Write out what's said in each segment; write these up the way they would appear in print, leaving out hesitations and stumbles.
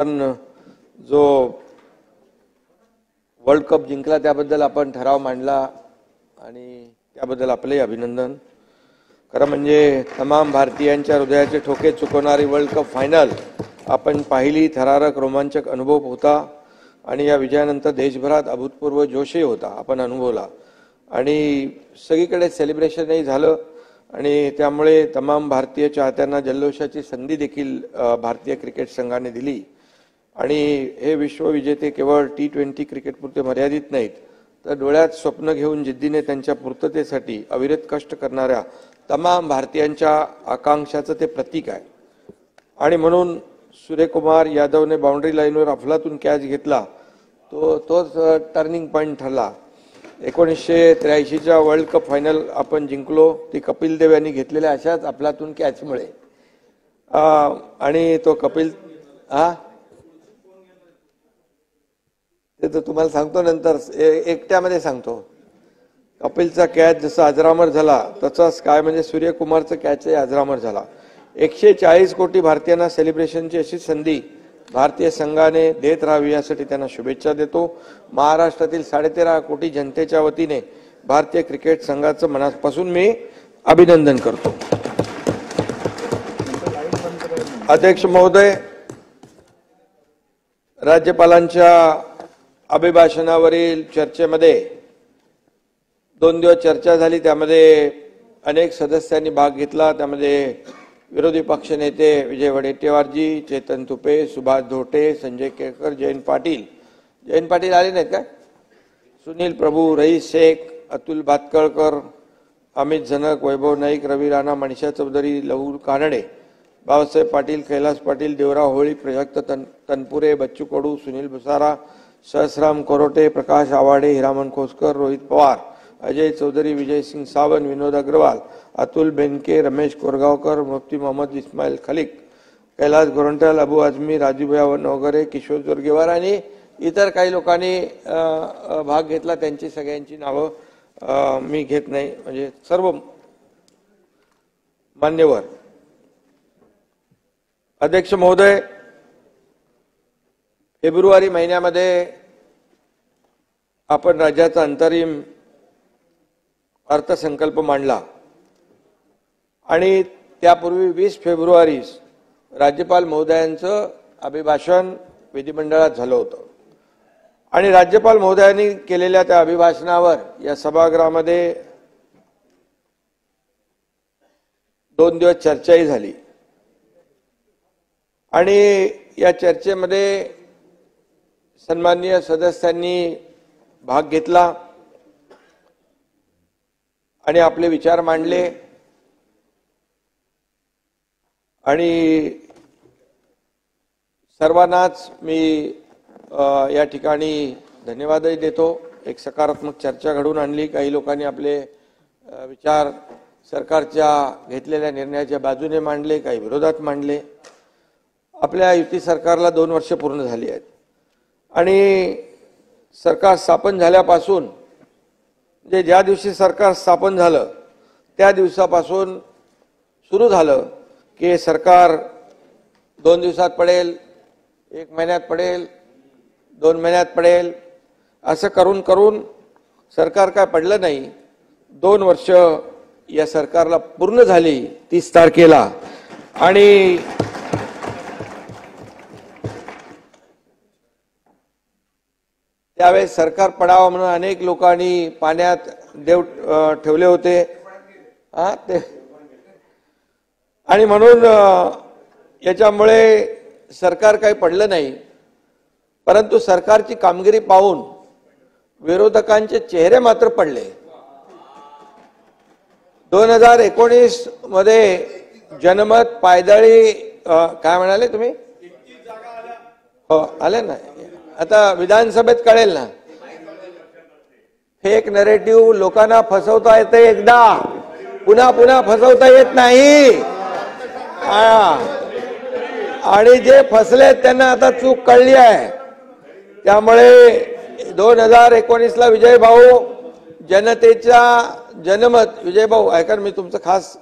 पण जो world cup जिंकला त्याबद्दल आपण ठराव मांडला आणि त्याबद्दल आपले अभिनंदन। खरं म्हणजे तमाम भारतीयांच्या हृदयाचे ठोके चुकवणारी वर्ल्ड कप फायनल आपण पाहिली। थरारक रोमांचक अनुभव होता आणि या विजयानंतर देशभरात अभूतपूर्व जोशही होता, आपण अनुभवला आणि सगळीकडे सेलिब्रेशनही झालं आणि त्यामुळे तमाम भारतीय चाहत्यांना जल्लोषाची संधी देखील भारतीय क्रिकेट संघाने दिली। आणि हे विश्वविजेते केवळ T20 क्रिकेटपुरते मर्यादित नाहीत, तर डोळ्यात स्वप्न घेऊन जिद्दीने त्यांच्या पूर्ततेसाठी अविरत कष्ट करणाऱ्या तमाम भारतीयांच्या आकांक्षाचं ते प्रतीक आहे। आणि म्हणून सूर्यकुमार यादवने बाउंड्री लाईनवर अफलातून कॅच घेतला, तोच टर्निंग पॉइंट ठरला। 1983च्या वर्ल्ड कप फायनल आपण जिंकलो ती कपिल देव यांनी घेतलेल्या अशाच अफलातून कॅचमुळे। आणि तो कपिल ते तर तुम्हाला सांगतो नंतर, एकट्यामध्ये सांगतो। कपिलचा कॅच जसा अजरामर झाला तसाच काय म्हणजे सूर्यकुमारचा कॅचही अजरामर झाला। 140 कोटी भारतीयांना सेलिब्रेशनची अशी संधी भारतीय संघाने देत राहावी यासाठी त्यांना शुभेच्छा देतो। महाराष्ट्रातील 13.5 कोटी जनतेच्या वतीने भारतीय क्रिकेट संघाचं मनापासून मी अभिनंदन करतो। अध्यक्ष महोदय, राज्यपालांच्या अभिभाषणावरील चर्चेमध्ये 2 दिवस चर्चा झाली, त्यामध्ये अनेक सदस्यांनी भाग घेतला। त्यामध्ये विरोधी पक्षनेते विजय वडेट्टीवारजी, चेतन तुपे, सुभाष धोटे, संजय केळकर, जयंत पाटील आले नाहीत काय, सुनील प्रभू, रईस शेख, अतुल भातखळकर, अमित जनक, वैभव नाईक, रवी राणा, मनीषा चौधरी, लहू कानडे, बाबासाहेब पाटील, कैलास पाटील, देवराव होळी, प्राजक्त तनपुरे, बच्चू कडू, सुनील भुसारा, सहस्राम कोरोटे, प्रकाश आवाडे, हिरामन खोसकर, रोहित पवार, अजय चौधरी, विजय सिंग सावंत, विनोद अग्रवाल, अतुल बेनके, रमेश कोरगावकर, मुफ्ती मोहम्मद इस्माईल खलिक, कैलास गोरंट्याल, अबू आझमी, राजूभाई वगैरे, किशोर जोरगेवार आणि इतर काही लोकांनी भाग घेतला। त्यांची सगळ्यांची नावं मी घेत नाही, म्हणजे सर्व मान्यवर। अध्यक्ष महोदय, फेब्रुवारी महिन्यामध्ये आपण राज्याचा अंतरिम अर्थसंकल्प मांडला आणि त्यापूर्वी 20 फेब्रुवारी राज्यपाल महोदयांचं अभिभाषण विधिमंडळात झालं होतं आणि राज्यपाल महोदयांनी केलेल्या त्या अभिभाषणावर या सभागृहामध्ये 2 दिवस चर्चाही झाली आणि या चर्चेमध्ये सन्माननीय सदस्यांनी भाग घेतला आणि आपले विचार मांडले आणि सर्वांनाच मी या ठिकाणी धन्यवादही देतो। एक सकारात्मक चर्चा घडवून आणली। काही लोकांनी आपले विचार सरकारच्या घेतलेल्या निर्णयाच्या बाजूने मांडले, काही विरोधात मांडले। आपल्या युती सरकारला 2 वर्ष पूर्ण झाली आहेत आणि सरकार स्थापन झाल्यापासून म्हणजे ज्या दिवशी सरकार स्थापन झालं त्या दिवसापासून सुरू झालं की सरकार 2 दिवसात पडेल, 1 महिन्यात पडेल, 2 महिन्यात पडेल, असं करून करून सरकार काय पडलं नाही। 2 वर्ष या सरकारला पूर्ण झाली 30 तारखेला आणि त्यावेळेस सरकार पडावं म्हणून अनेक लोकांनी पाण्यात देव ठेवले होते ते आणि म्हणून याच्यामुळे सरकार काही पडलं नाही। परंतु सरकारची कामगिरी पाहून विरोधकांचे चेहरे मात्र पडले। 2019 मध्ये जनमत पायदळी काय म्हणाले तुम्ही? हो आले ना, आता विधानसभेत कळेल ना। फेक नरेटिव्ह लोकांना फसवता येते, एकदा पुन्हा पुन्हा फसवता येत नाही आणि जे फसले त्यांना आता चूक कळली आहे। त्यामुळे 2019 ला विजय भाऊ जनतेचा जनमत, विजय भाऊ ऐका मी तुमचं खास,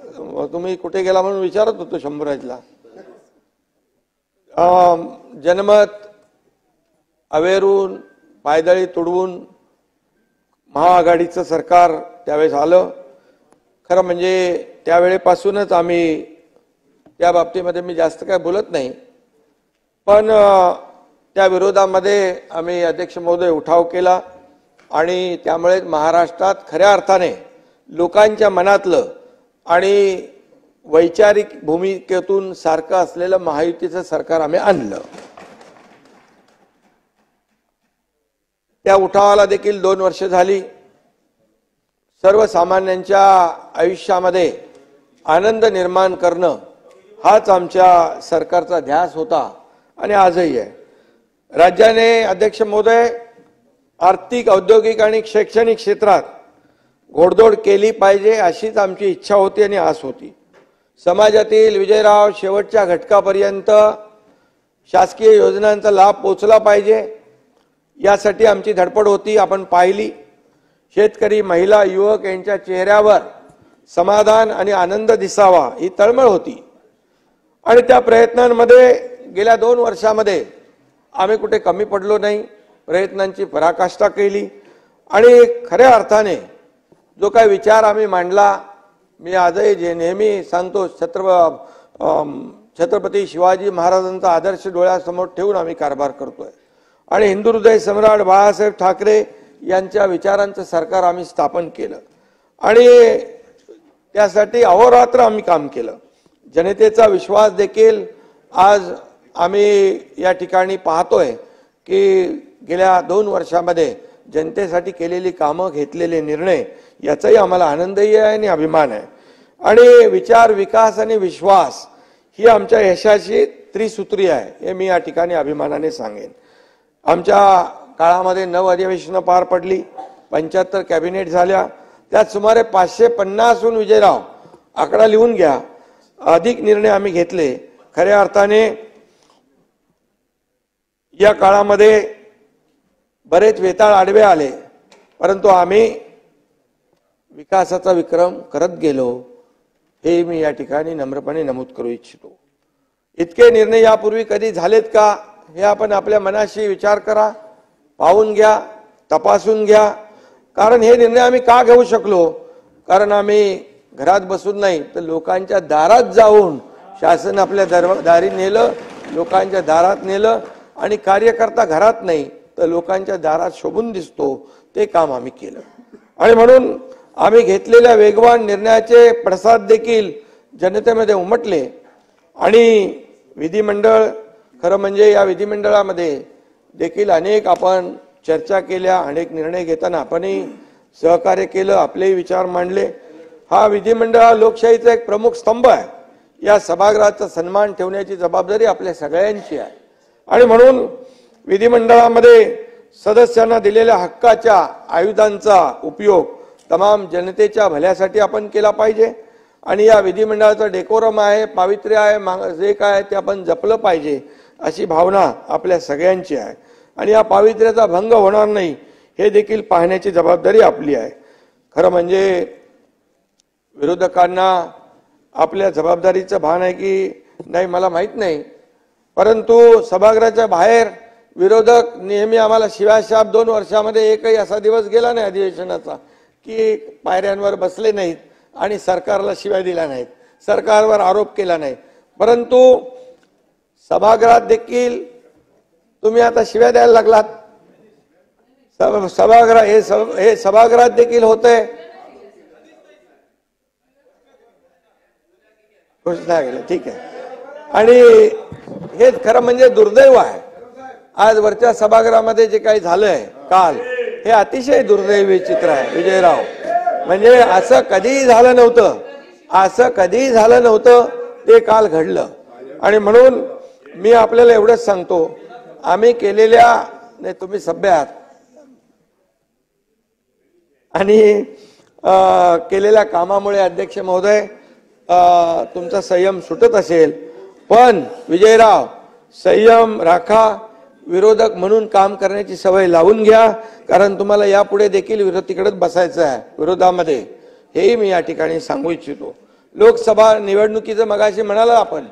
तुम्ही कुठे गेला म्हणून विचारत होतो शंभूराजला, जनमत अवेरून पायदळी तुडवून महाआघाडीचं सरकार त्यावेळेस आलं. खरं म्हणजे त्यावेळेपासूनच आम्ही त्या बाबतीमध्ये मी जास्त काय बोलत नाही, पण त्या विरोधामध्ये आम्ही अध्यक्ष महोदय उठाव केला आणि त्यामुळे महाराष्ट्रात खऱ्या अर्थाने लोकांच्या मनातलं आणि वैचारिक भूमिकेतून सारखं असलेलं महायुतीचं सरकार आम्ही आणलं. त्या उठावाला देखील 2 वर्ष झाली. सर्वसामान्यांच्या आयुष्यामध्ये आनंद निर्माण करणं हाच आमच्या सरकारचा ध्यास होता आणि आजही आहे. राज्याने अध्यक्ष महोदय आर्थिक, औद्योगिक आणि शैक्षणिक क्षेत्रात घोडदौड केली पाहिजे अशीच आमची इच्छा होती आणि आस होती. समाजातील विजयराव शेवटच्या घटकापर्यंत शासकीय योजनांचा लाभ पोहोचला पाहिजे यासाठी आमची धडपड होती. आपण पाहिली, शेतकरी, महिला, युवक यांच्या चेहऱ्यावर समाधान आणि आनंद दिसावा ही तळमळ होती आणि त्या प्रयत्नांमध्ये गेल्या 2 वर्षामध्ये आम्ही कुठे कमी पडलो नाही. प्रयत्नांची पराकाष्ठा केली आणि खऱ्या अर्थाने जो काही विचार आम्ही मांडला, मी आजही जे नेहमी सांगतो, छत्रपती शिवाजी महाराजांचा आदर्श डोळ्यासमोर ठेवून आम्ही कारभार करतोय आणि हिंदू हृदय सम्राट बाळासाहेब ठाकरे यांच्या विचारांचं सरकार आम्ही स्थापन केलं आणि त्यासाठी अहोरात्र आम्ही काम केलं. जनतेचा विश्वास देखील आज आम्ही या ठिकाणी पाहतोय की गेल्या 2 वर्षामध्ये जनतेसाठी केलेली कामं, घेतलेले निर्णय याचाही आम्हाला आनंदही आहे आणि अभिमान आहे. आणि विचार, विकास आणि विश्वास ही आमच्या यशाची त्रिसूत्री आहे हे मी या ठिकाणी अभिमानाने सांगेन. आमच्या काळामध्ये 9 अधिवेशनं पार पडली, 75 कॅबिनेट झाल्या, त्यात सुमारे 550हून विजयराव आकडा लिहून घ्या अधिक निर्णय आम्ही घेतले. खऱ्या अर्थाने या काळामध्ये बरेच वेताळ आडवे आले, परंतु आम्ही विकासाचा विक्रम करत गेलो हे मी या ठिकाणी नम्रपणे नमूद करू इच्छितो. इतके निर्णय यापूर्वी कधी झालेत का हे आपण आपल्या मनाशी विचार करा, पाहून घ्या, तपासून घ्या. कारण हे निर्णय आम्ही का घेऊ शकलो? कारण आम्ही घरात बसून नाही तर लोकांच्या दारात जाऊन, शासन आपल्या दारी नेलं, लोकांच्या दारात नेलं आणि कार्यकर्ता घरात नाही तर लोकांच्या दारात शोभून दिसतो ते काम आम्ही केलं. आणि म्हणून आम्ही घेतलेल्या वेगवान निर्णयाचे पडसाद देखील जनतेमध्ये उमटले आणि विधिमंडळ, खरं म्हणजे या विधिमंडळामध्ये देखील अनेक आपण चर्चा केल्या, अनेक निर्णय घेताना आपणही सहकार्य केलं, आपलेही विचार मांडले. हा विधिमंडळ हा लोकशाहीचा एक प्रमुख स्तंभ आहे. या सभागृहाचा सन्मान ठेवण्याची जबाबदारी आपल्या सगळ्यांची आहे आणि म्हणून विधिमंडळामध्ये सदस्यांना दिलेल्या हक्काच्या आयुधांचा उपयोग तमाम जनतेच्या भल्यासाठी आपण केला पाहिजे आणि या विधिमंडळाचा डेकोरम आहे, पावित्र्य आहे, जे काय ते आपण जपलं पाहिजे अशी भावना आपल्या सगळ्यांची आहे आणि या पावित्र्याचा भंग होणार नाही हे देखील पाहण्याची जबाबदारी आपली आहे. खरं म्हणजे विरोधकांना आपल्या जबाबदारीचं भान आहे की नाही मला माहित नाही, परंतु सभागृहाच्या बाहेर विरोधक नेहमी आम्हाला शिवाशाप 2 वर्षामध्ये एकही असा दिवस गेला नाही अधिवेशनाचा की पायऱ्यांवर बसले नाहीत आणि सरकारला शिव्या दिल्या नाहीत, सरकारवर आरोप केला नाही. परंतु सभागृहात देखील तुम्ही आता शिव्या द्यायला लागलात. सभागृह हे सभागृहात देखील होतंय. ठीक आहे. आणि हे खरं म्हणजे दुर्दैव आहे. आज वरच्या सभागृहामध्ये जे काही झालंय काल हे अतिशय दुर्दैवी चित्र आहे विजयराव. म्हणजे असं कधीही झालं नव्हतं, असं कधीही झालं नव्हतं ते काल घडलं. आणि म्हणून मी आपल्याला एवढंच सांगतो, आम्ही केलेल्या, नाही तुम्ही सभ्य आहात आणि केलेल्या कामामुळे अध्यक्ष महोदय तुमचा संयम सुटत असेल, पण विजयराव संयम राखा, विरोधक म्हणून काम करण्याची सवय लावून घ्या, कारण तुम्हाला यापुढे देखील तिकडेच बसायचं आहे विरोधामध्ये, हेही मी या ठिकाणी सांगू इच्छितो. लोकसभा निवडणुकीचं मगाशी म्हणाला आपण,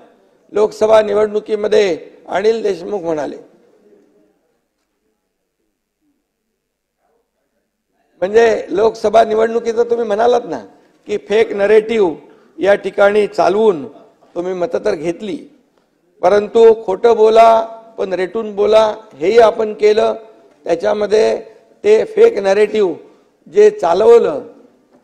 लोकसभा निवडणुकीमध्ये अनिल देशमुख म्हणाले, म्हणजे लोकसभा निवडणुकीचं तुम्ही म्हणालात ना की फेक नरेटिव्ह या ठिकाणी चालवून तुम्ही मतं तर घेतली, परंतु खोटं बोला पण रेटून बोला हेही आपण केलं. त्याच्यामध्ये ते फेक नरेटिव्ह जे चालवलं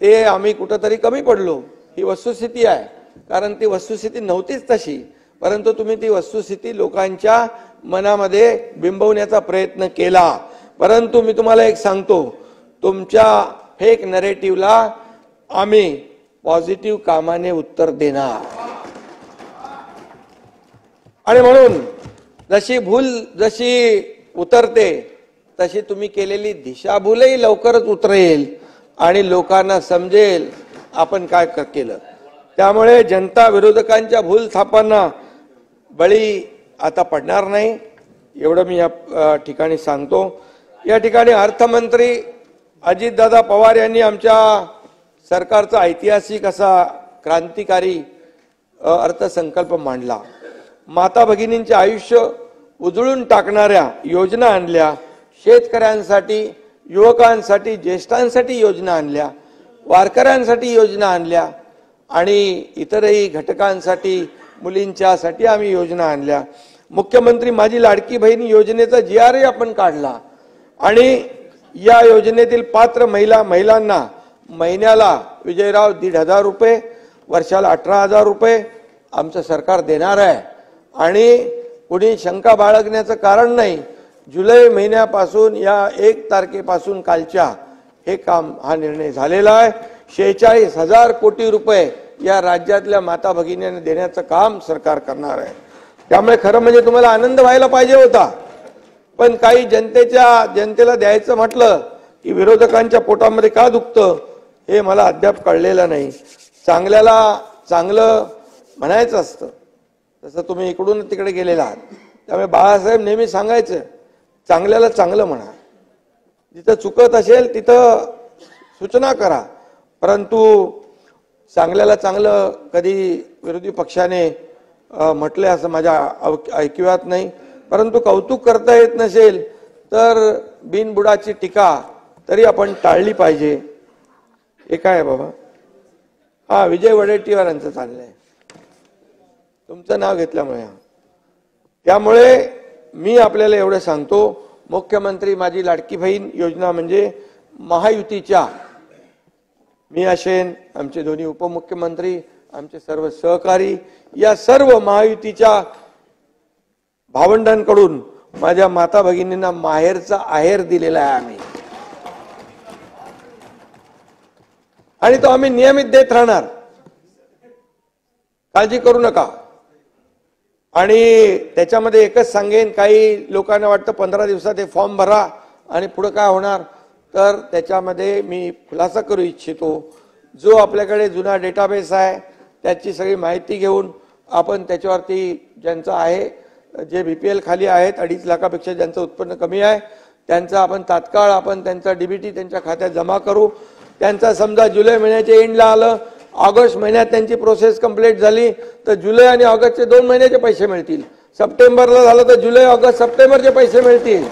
ते आम्ही कुठंतरी कमी पडलो, ही वस्तुस्थिती आहे. कारण ती वस्तुस्थिती नव्हतीच तशी, परंतु तुम्ही ती वस्तुस्थिती लोकांच्या मनामध्ये बिंबवण्याचा प्रयत्न केला. परंतु मी तुम्हाला एक सांगतो, तुमच्या फेक नरेटिव्हला आम्ही पॉझिटिव्ह कामाने उत्तर देणार. आणि म्हणून जशी उतरते तशी तुम्ही केलेली दिशाभूलही लवकरच उतरेल आणि लोकांना समजेल आपण काय केलं. त्यामुळे जनता विरोधकांच्या भूल थापांना बळी आता पडणार नाही, एवढं मी या ठिकाणी सांगतो. या ठिकाणी अर्थमंत्री अजितदादा पवार यांनी आमच्या सरकारचा ऐतिहासिक असा क्रांतिकारी अर्थसंकल्प मांडला. माता भगिनींचे आयुष्य उजळून टाकणाऱ्या योजना आणल्या, शेतकऱ्यांसाठी, युवकांसाठी, ज्येष्ठांसाठी योजना आणल्या, वारकऱ्यांसाठी योजना आणल्या आणि इतरही घटकांसाठी, मुलींच्यासाठी आम्ही योजना आणल्या. मुख्यमंत्री माझी लाडकी बहीण योजनेचा GR आपण काढला आणि या योजनेतील पात्र महिलांना महिन्याला विजयराव 1,500 रुपये, वर्षाला 18,000 रुपये आमचं सरकार देणार आहे. आणि कुणी शंका बाळगण्याचं कारण नाही, जुलै महिन्यापासून या 1 तारखेपासून कालच्या हे काम हा निर्णय झालेला आहे. 46,000 कोटी रुपये या राज्यातल्या माता भगिनींना देण्याचं काम सरकार करणार आहे. त्यामुळे खरं म्हणजे तुम्हाला आनंद व्हायला पाहिजे होता, पण काही जनतेला द्यायचं म्हटलं की विरोधकांच्या पोटामध्ये का दुखतं हे मला अद्याप कळलेलं नाही. चांगल्याला चांगलं म्हणायचं असतं, तसं तुम्ही इकडून तिकडे गेलेला आहात. त्यामुळे बाळासाहेब नेहमी सांगायचं, चांगल्याला चांगलं म्हणा, जिथं चुकत असेल तिथं सूचना करा, परंतु चांगल्याला चांगलं कधी विरोधी पक्षाने म्हटले असं माझ्या ऐकिवात नाही. परंतु कौतुक करता येत नसेल तर बिनबुडाची टीका तरी आपण टाळली पाहिजे. हे काय बाबा, हा विजय वडेट्टीवार यांचं चाललंय तुमचं नाव घेतल्यामुळे. त्यामुळे मी आपल्याला एवढं सांगतो, मुख्यमंत्री माझी लाडकी बहीण योजना म्हणजे महायुतीच्या, मी असेन, आमचे दोन्ही उपमुख्यमंत्री, आमचे सर्व सहकारी, या सर्व महायुतीच्या भावंडांकडून माझ्या माता भगिनींना माहेरचा आहेर दिलेला आहे आम्ही, आणि तो आम्ही नियमित देत राहणार, काळजी करू नका. आणि त्याच्यामध्ये एकच सांगेन, काही लोकांना वाटतं 15 दिवसात हे फॉर्म भरा आणि पुढे काय होणार, तर त्याच्यामध्ये मी खुलासा करू इच्छितो. जो आपल्याकडे जुना डेटाबेस आहे त्याची सगळी माहिती घेऊन आपण त्याच्यावरती ज्यांचं आहे, जे BPL खाली आहेत, 2.5 लाखापेक्षा ज्यांचं उत्पन्न कमी आहे, त्यांचा आपण तात्काळ त्यांचा DBT त्यांच्या खात्यात जमा करू. त्यांचा समजा जुलै महिन्याच्या एंडला आलं, ऑगस्ट महिन्यात त्यांची प्रोसेस कंप्लीट झाली तर जुलै आणि ऑगस्टचे 2 महिन्याचे पैसे मिळतील. सप्टेंबरला झालं तर जुलै, ऑगस्ट, सप्टेंबरचे पैसे मिळतील.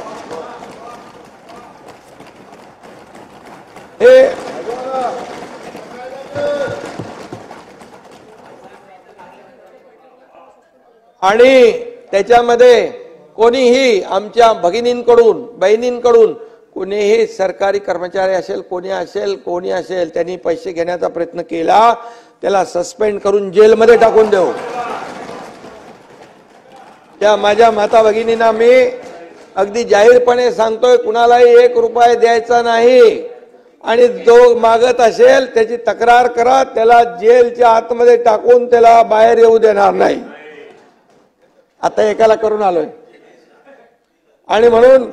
हे आणि त्याच्यामध्ये कोणीही आमच्या भगिनींकडून, बहिणींकडून कोणीही सरकारी कर्मचारी असेल, कोणी असेल त्यांनी पैसे घेण्याचा प्रयत्न केला, त्याला सस्पेंड करून जेलमध्ये टाकून देऊ. त्या माझ्या माता भगिनींना मी अगदी जाहीरपणे सांगतोय, कुणालाही 1 रुपया द्यायचा नाही. आणि जो मागत असेल त्याची तक्रार करा, त्याला जेलच्या आतमध्ये टाकून त्याला बाहेर येऊ देणार नाही. आता एकाला करून आलोय. आणि म्हणून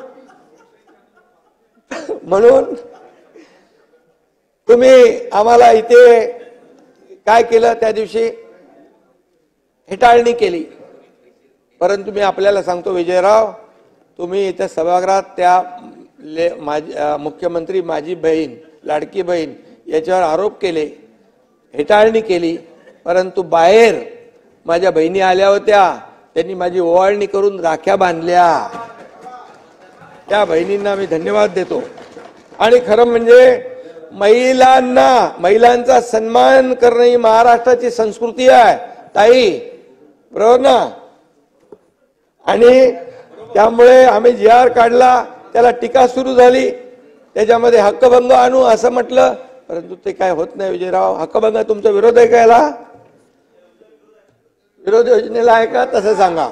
तुम्ही आम्हाला इथे काय केलं, त्या दिवशी हेटाळणी केली. परंतु मी आपल्याला सांगतो विजयराव, तुम्ही इथे सभागृहात त्या मुख्यमंत्री माझी बहीण, लाडकी बहीण याच्यावर आरोप केले, हेटाळणी केली, परंतु बाहेर माझ्या बहिणी आल्या होत्या, त्यांनी माझी ओवाळणी करून राख्या बांधल्या, त्या बहिणींना मी धन्यवाद देतो. आणि खरं म्हणजे महिलांचा सन्मान करणं ही महाराष्ट्राची संस्कृती आहे ताई, बरोबर ना. आणि त्यामुळे आम्ही जी आर काढला, त्याला टीका सुरू झाली, त्याच्यामध्ये हक्कभंग आणू असं म्हटलं, परंतु ते काय होत नाही. विजयराव, हक्कभंग तुमचा विरोध आहे का याला? विरोध योजनेला आहे का तसं सांगा.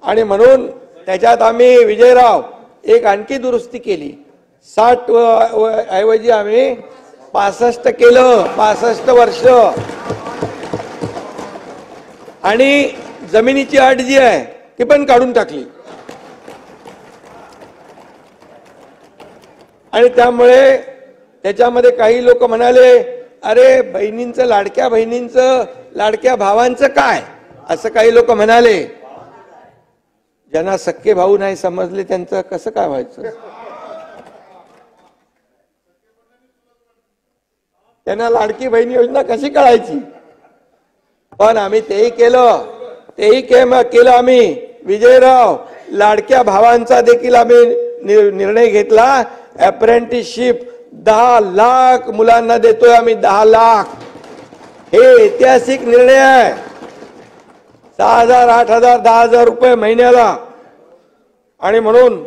आणि म्हणून त्याच्यात आम्ही विजयराव एक आणखी दुरुस्ती केली. 60 ऐवजी आम्ही 65 केलं, 65 वर्ष. आणि जमिनीची अट जी आहे ती पण काढून टाकली. आणि त्यामुळे त्याच्यामध्ये काही लोक म्हणाले, अरे बहिणींचं, लाडक्या बहिणींचं, लाडक्या भावांचं काय, असं काही लोक म्हणाले. ज्यांना सख्खे भाऊ नाही समजले त्यांचं कसं काय व्हायचं? त्यांना लाडकी बहिणी योजना कशी कळायची? पण आम्ही तेही केलं आम्ही विजयराव. लाडक्या भावांचा देखील आम्ही निर्णय घेतला. अप्रेंटिसशिप 10 लाख मुलांना देतोय आम्ही, 10 लाख. हे ऐतिहासिक निर्णय आहे. 6,000, 8,000, 10,000 रुपये महिन्याला. आणि म्हणून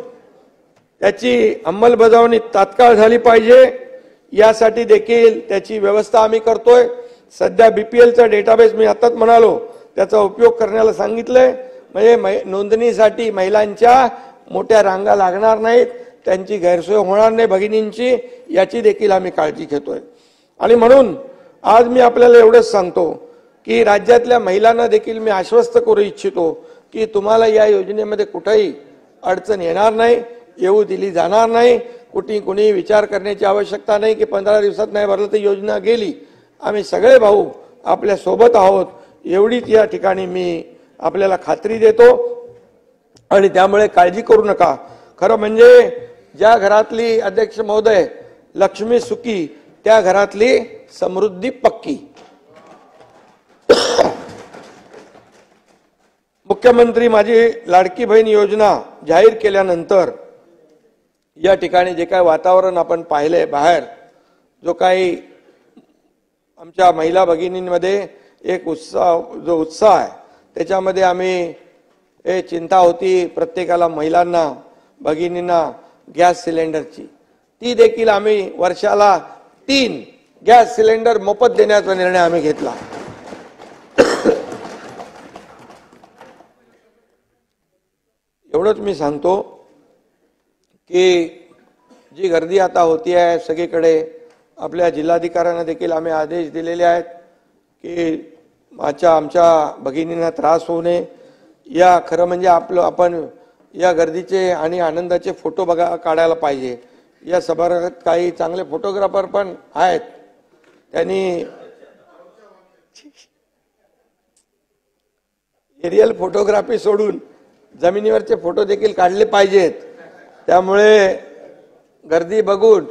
त्याची अंमलबजावणी तात्काळ झाली पाहिजे, यासाठी देखील त्याची व्यवस्था आम्ही करतोय. सध्या बीपीएलचा डेटाबेस मी आताच म्हणालो त्याचा उपयोग करण्याला सांगितलंय. म्हणजे नोंदणीसाठी महिलांच्या मोठ्या रांगा लागणार नाहीत, त्यांची गैरसोय होणार नाही भगिनींची, याची देखील आम्ही काळजी घेतोय. आणि म्हणून आज मी आपल्याला एवढंच सांगतो की राज्यातल्या महिलांना देखील मी आश्वस्त करू इच्छितो की तुम्हाला या योजनेमध्ये कुठेही अडचण येणार नाही, येऊ दिली जाणार नाही. कुणी विचार करण्याची आवश्यकता नाही की 15 दिवसात नाही भरलं तर योजना गेली. आम्ही सगळे भाऊ आपल्या सोबत आहोत, एवढीच या ठिकाणी मी आपल्याला खात्री देतो. आणि त्यामुळे काळजी करू नका. खरं म्हणजे ज्या घरातली, अध्यक्ष महोदय, लक्ष्मी सुखी, त्या घरातली समृद्धी पक्की. मुख्यमंत्री माझी लाडकी बहीण योजना जाहीर केल्यानंतर या ठिकाणी जे काही वातावरण आपण पाहिलंय, बाहेर जो काही आमच्या महिला भगिनींमध्ये एक उत्साह आहे, त्याच्यामध्ये आम्ही चिंता होती प्रत्येकाला, महिलांना, भगिनींना गॅस सिलेंडरची, ती देखील आम्ही वर्षाला 3 गॅस सिलेंडर मोफत देण्याचा निर्णय आम्ही घेतला. एवढंच मी सांगतो की जी गर्दी आता होती आहे सगळीकडे, आपल्या जिल्हाधिकाऱ्यांना देखील आम्ही आदेश दिलेले आहेत की आमच्या भगिनींना त्रास होऊ नये. या खरं म्हणजे आपण या गर्दीचे आणि आनंदाचे फोटो काढायला पाहिजे. या सभागृहात काही चांगले फोटोग्राफर पण आहेत, त्यांनी एरियल फोटोग्राफी सोडून जमिनीवरचे फोटो देखील काढले पाहिजेत. त्यामुळे गर्दी बघून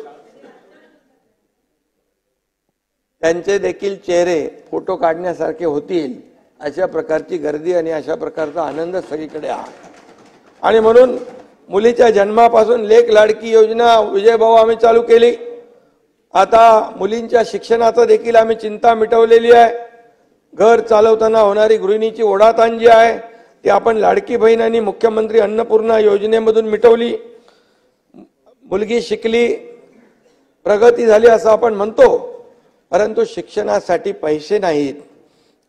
त्यांचे देखील चेहरे फोटो काढण्यासारखे होतील, अशा प्रकारची गर्दी आणि अशा प्रकारचा आनंद सगळीकडे आहे. आणि म्हणून मुलीच्या जन्मापासून लेक लाडकी योजना विजयभाऊ आम्ही चालू केली. आता मुलींच्या शिक्षणाचा देखील आम्ही चिंता मिटवलेली आहे. घर चालवताना होणारी गृहिणीची ओढाताण जी आहे ती आपण लाडकी बहीण आणि मुख्यमंत्री अन्नपूर्णा योजनेमधून मिटवली. मुलगी शिकली, प्रगती झाली असं आपण म्हणतो, परंतु शिक्षणासाठी पैसे नाहीत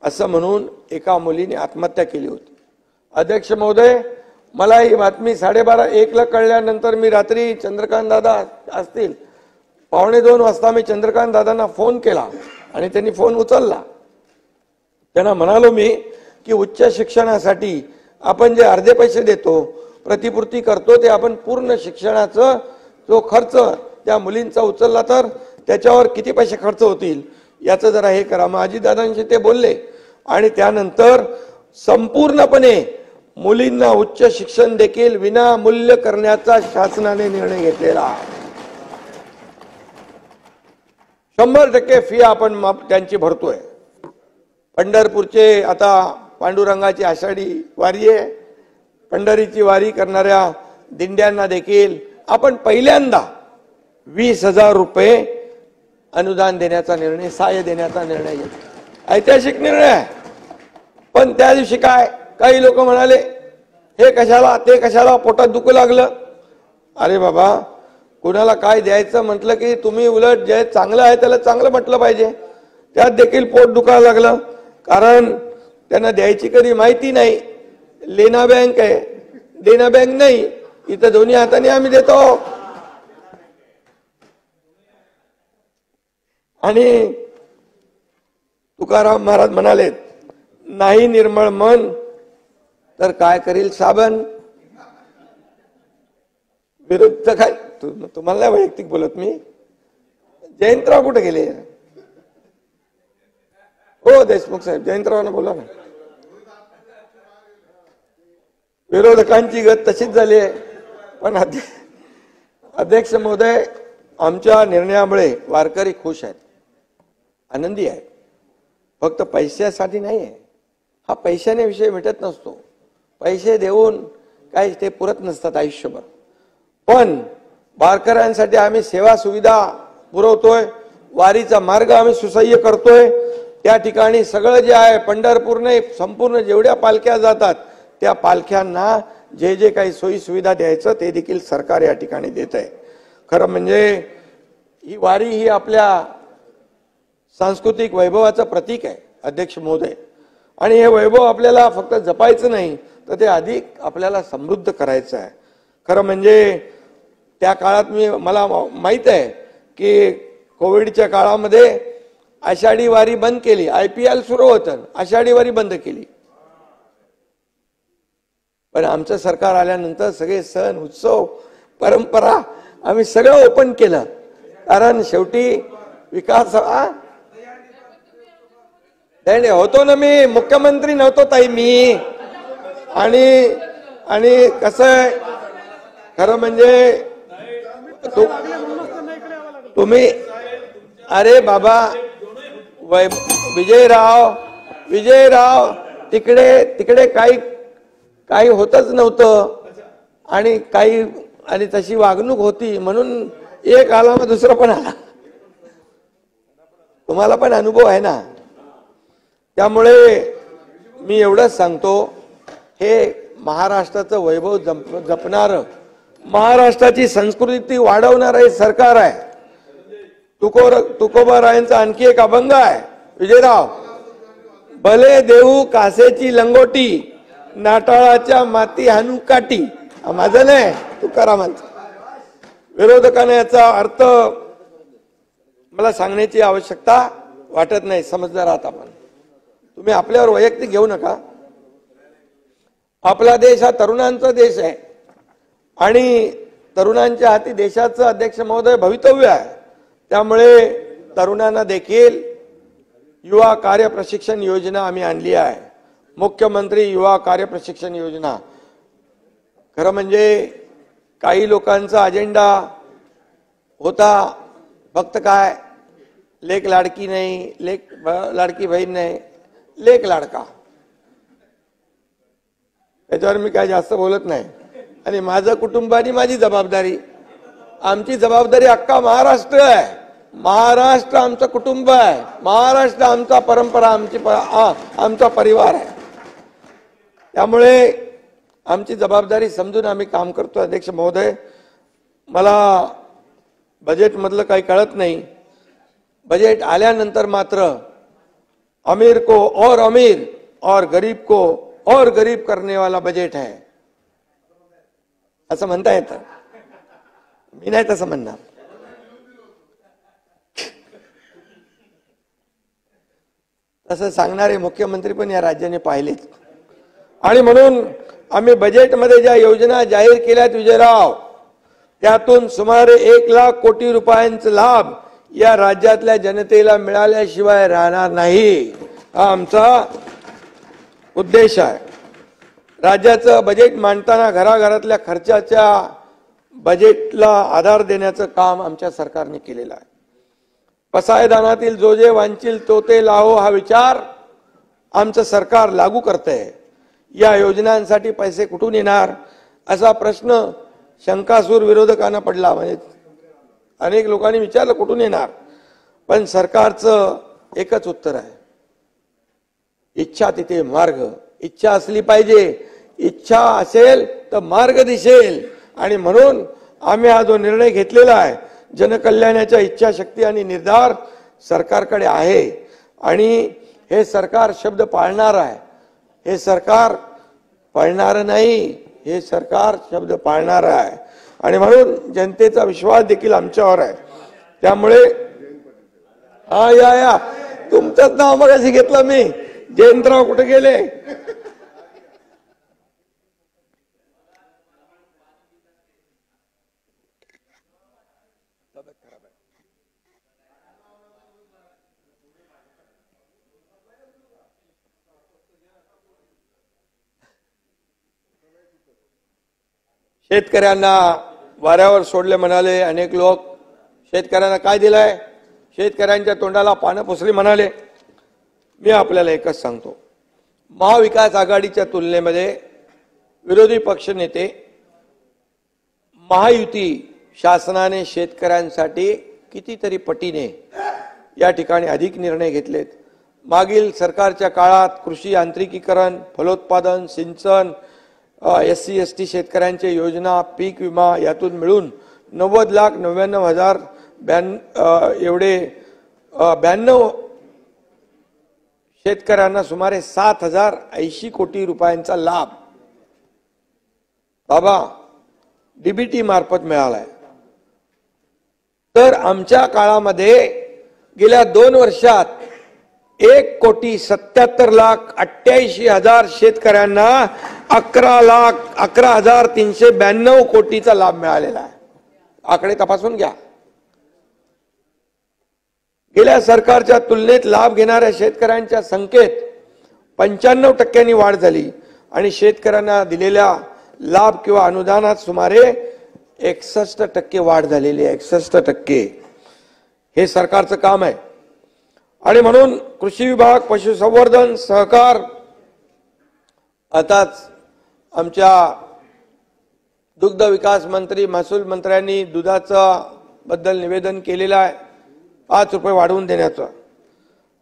असं म्हणून एका मुलीने आत्महत्या केली होती. अध्यक्ष महोदय, मला ही बातमी 12:30-1 ला कळल्यानंतर मी रात्री चंद्रकांत दादा असतील 1:45 वाजता मी चंद्रकांत दादांना फोन केला आणि त्यांनी फोन उचलला. त्यांना म्हणालो मी की उच्च शिक्षणासाठी आपण जे अर्धे पैसे देतो, प्रतिपूर्ती करतो, ते आपण पूर्ण शिक्षणाचा जो खर्च त्या मुलींचा उचलला तर त्याच्यावर किती पैसे खर्च होतील याचं जरा हे करा. मग अजितदादांशी ते बोलले आणि त्यानंतर संपूर्णपणे मुलींना उच्च शिक्षण देखील विनामूल्य करण्याचा शासनाने निर्णय घेतलेला. 100% फी आपण त्यांची भरतोय. पंढरपूरचे आता पांडुरंगाची आषाढी वारी आहे, पंढरीची वारी करणाऱ्या दिंड्यांना देखील आपण पहिल्यांदा 20,000 रुपये अनुदान देण्याचा निर्णय, सहाय्य देण्याचा निर्णय घेतला. ऐतिहासिक निर्णय आहे. पण त्या दिवशी काय काही लोक म्हणाले, हे कशाला ते कशाला, पोटात दुखू लागलं. अरे बाबा, कुणाला काय द्यायचं म्हटलं की तुम्ही उलट जे चांगलं आहे त्याला चांगलं म्हटलं पाहिजे. त्यात देखील पोट दुखायला लागलं, कारण त्यांना द्यायची कधी माहिती नाही. लेना बँक आहे, देना बँक नाही. इथं दोन्ही हाताने आम्ही देतो. आणि तुकाराम महाराज म्हणाले, नाही निर्मळ मन तर काय करील साबण. विरुद्ध काय, तुम्हाला नाही वैयक्तिक बोलत मी. जयंतराव कुठे गेले? हो देशमुख साहेब, जयंतरावांना बोला ना. विरोधकांची गत तशीच झाली आहे. पण अध्यक्ष महोदय, आमच्या निर्णयामुळे वारकरी खुश आहेत, आनंदी आहे. फक्त पैशासाठी नाही आहे. हा पैशाने विषय मिटत नसतो. पैसे देऊन काही ते पुरत नसतात आयुष्यभर. पण वारकऱ्यांसाठी आम्ही सेवा सुविधा पुरवतोय, वारीचा मार्ग आम्ही सुसह्य करतोय. त्या ठिकाणी सगळं जे आहे, पंढरपूरने संपूर्ण जेवढ्या पालख्या जातात त्या पालख्यांना जे जे काही सोयी सुविधा द्यायचं ते देखील सरकार या ठिकाणी देत आहे. खरं म्हणजे ही वारी ही आपल्या सांस्कृतिक वैभवाचं प्रतीक आहे अध्यक्ष महोदय. आणि हे वैभव आपल्याला फक्त जपायचं नाही, तर ते अधिक आपल्याला समृद्ध करायचं आहे. खरं म्हणजे त्या काळात मला माहित आहे की कोविडच्या काळामध्ये आषाढी वारी बंद केली. IPL सुरू होतं, आषाढी वारी बंद केली. पण आमचं सरकार आल्यानंतर सगळे सण उत्सव परंपरा आम्ही सगळं ओपन केलं. कारण शेवटी विकास होतो ना. मी मुख्यमंत्री नव्हतो ताई मी. आणि कसं आहे, खरं म्हणजे तुम्ही, अरे बाबा विजयराव तिकडे काही होतच नव्हतं. आणि तशी वागणूक होती म्हणून एक आला मग दुसरा पण आला. तुम्हाला पण अनुभव आहे ना. त्यामुळे मी एवढंच सांगतो, हे महाराष्ट्राचं वैभव जपणारं, महाराष्ट्राची संस्कृती वाढवणारं हे सरकार आहे. तुकोबारायांचा आणखी एक अभंग आहे विजयराव. भले देऊ कासेची लंगोटी, नाटाळाच्या माती हाणू काठी. माझं नाही, तुकारामांचा. विरोधकांना याचा अर्थ मला सांगण्याची आवश्यकता वाटत नाही. समजदार आहात आपण. तुम्ही आपल्यावर वैयक्तिक घेऊ नका. आपला देश हा तरुणांचा देश आहे आणि तरुणांच्या हाती देशाचं अध्यक्ष महोदय भवितव्य आहे. त्यामुळे तरुणांना देखील युवा कार्य प्रशिक्षण योजना आम्ही आणली आहे. मुख्यमंत्री युवा कार्य प्रशिक्षण योजना. खरं म्हणजे काही लोकांचा अजेंडा होता फक्त काय, लेक लाडकी नाही, लेक लाडकी बहीण नाही, लेक लाडका. त्याच्यावर मी काय जास्त बोलत नाही. आणि माझं कुटुंब आणि माझी जबाबदारी, आमची जबाबदारी अख्खा महाराष्ट्र आहे. महाराष्ट्र आमचं कुटुंब आहे, महाराष्ट्र आमचा परंपरा, आमचा परिवार आहे. त्यामुळे आमची जबाबदारी समजून आम्ही काम करतो. अध्यक्ष महोदय, मला बजेट मधलं काही कळत नाही. बजेट आल्यानंतर मात्र अमीर को और अमीर और गरीब को और गरीब करने वाला बजेट है असं म्हणता येतं. मी नाही तसं म्हणणार. तसं सांगणारे मुख्यमंत्री पण या राज्याने पाहिलेत. आणि म्हणून आम्ही बजेटमध्ये ज्या योजना जाहीर केल्यात विजयराव, त्यातून सुमारे 1 लाख कोटी रुपयांचा लाभ या राज्यातल्या जनतेला मिळाल्याशिवाय राहणार नाही, हा आमचा उद्देश आहे. राज्याचं बजेट मांडताना घराघरातल्या खर्चाच्या बजेटला आधार देण्याचं काम आमच्या सरकारने केलेलं आहे. पसायदानातील जो जे वांचील तो ते लाहो हा विचार आमचं सरकार लागू करतंय, या योजनांसाठी पैसे कुठून येणार असा प्रश्न शंकासूर विरोधकांना पडला. म्हणजे अनेक लोकांनी विचारलं कुठून येणार, पण सरकारचं एकच उत्तर आहे, इच्छा तिथे मार्ग. इच्छा असली पाहिजे, इच्छा असेल तर मार्ग दिसेल. आणि म्हणून आम्ही हा जो निर्णय घेतलेला आहे, जनकल्याणाच्या इच्छाशक्ती आणि निर्धार सरकारकडे आहे आणि हे सरकार शब्द पाळणार आहे. हे सरकार पळणार नाही, हे सरकार शब्द पाळणार आहे. आणि म्हणून जनतेचा विश्वास देखील आमच्यावर आहे. त्यामुळे या तुमचंच नाव मगाशी घेतलं मी. जयंतराव कुठे गेले? शेतकऱ्यांना वाऱ्यावर सोडले म्हणाले अनेक लोक. शेतकऱ्यांना काय दिलंय? शेतकऱ्यांच्या तोंडाला पानं पुसली म्हणाले. मी आपल्याला एकच सांगतो, महाविकास आघाडीच्या तुलनेमध्ये विरोधी पक्ष नेते महायुती शासनाने शेतकऱ्यांसाठी कितीतरी पटीने या ठिकाणी अधिक निर्णय घेतलेत. मागील सरकारच्या काळात कृषी यांत्रिकीकरण, फलोत्पादन, सिंचन, SC ST शेतकऱ्यांच्या योजना, पीक विमा यातून मिळून 90,99,000 एवढे 92 शेतकऱ्यांना सुमारे 7,080 कोटी रुपयांचा लाभ बाबा DBT मार्फत मिळालाय. तर आमच्या काळामध्ये गेल्या 2 वर्षात 1,77,88,000 शेतकऱ्यांना 11,0392 कोटीचा लाभ मिळालेला आहे. आकडे तपासून घ्या. गेल्या सरकारच्या तुलनेत लाभ घेणाऱ्या शेतकऱ्यांच्या संख्येत 95% वाढ झाली आणि शेतकऱ्यांना दिलेल्या लाभ किंवा अनुदानात सुमारे 61% वाढ झालेली आहे. 61% हे सरकारचं काम आहे. आणि म्हणून कृषी विभाग, पशुसंवर्धन, सहकार, आताच आमच्या दुग्ध विकास मंत्री, महसूल मंत्र्यांनी दुधाचा बद्दल निवेदन केलेलं आहे 5 रुपये वाढवून देण्याचं.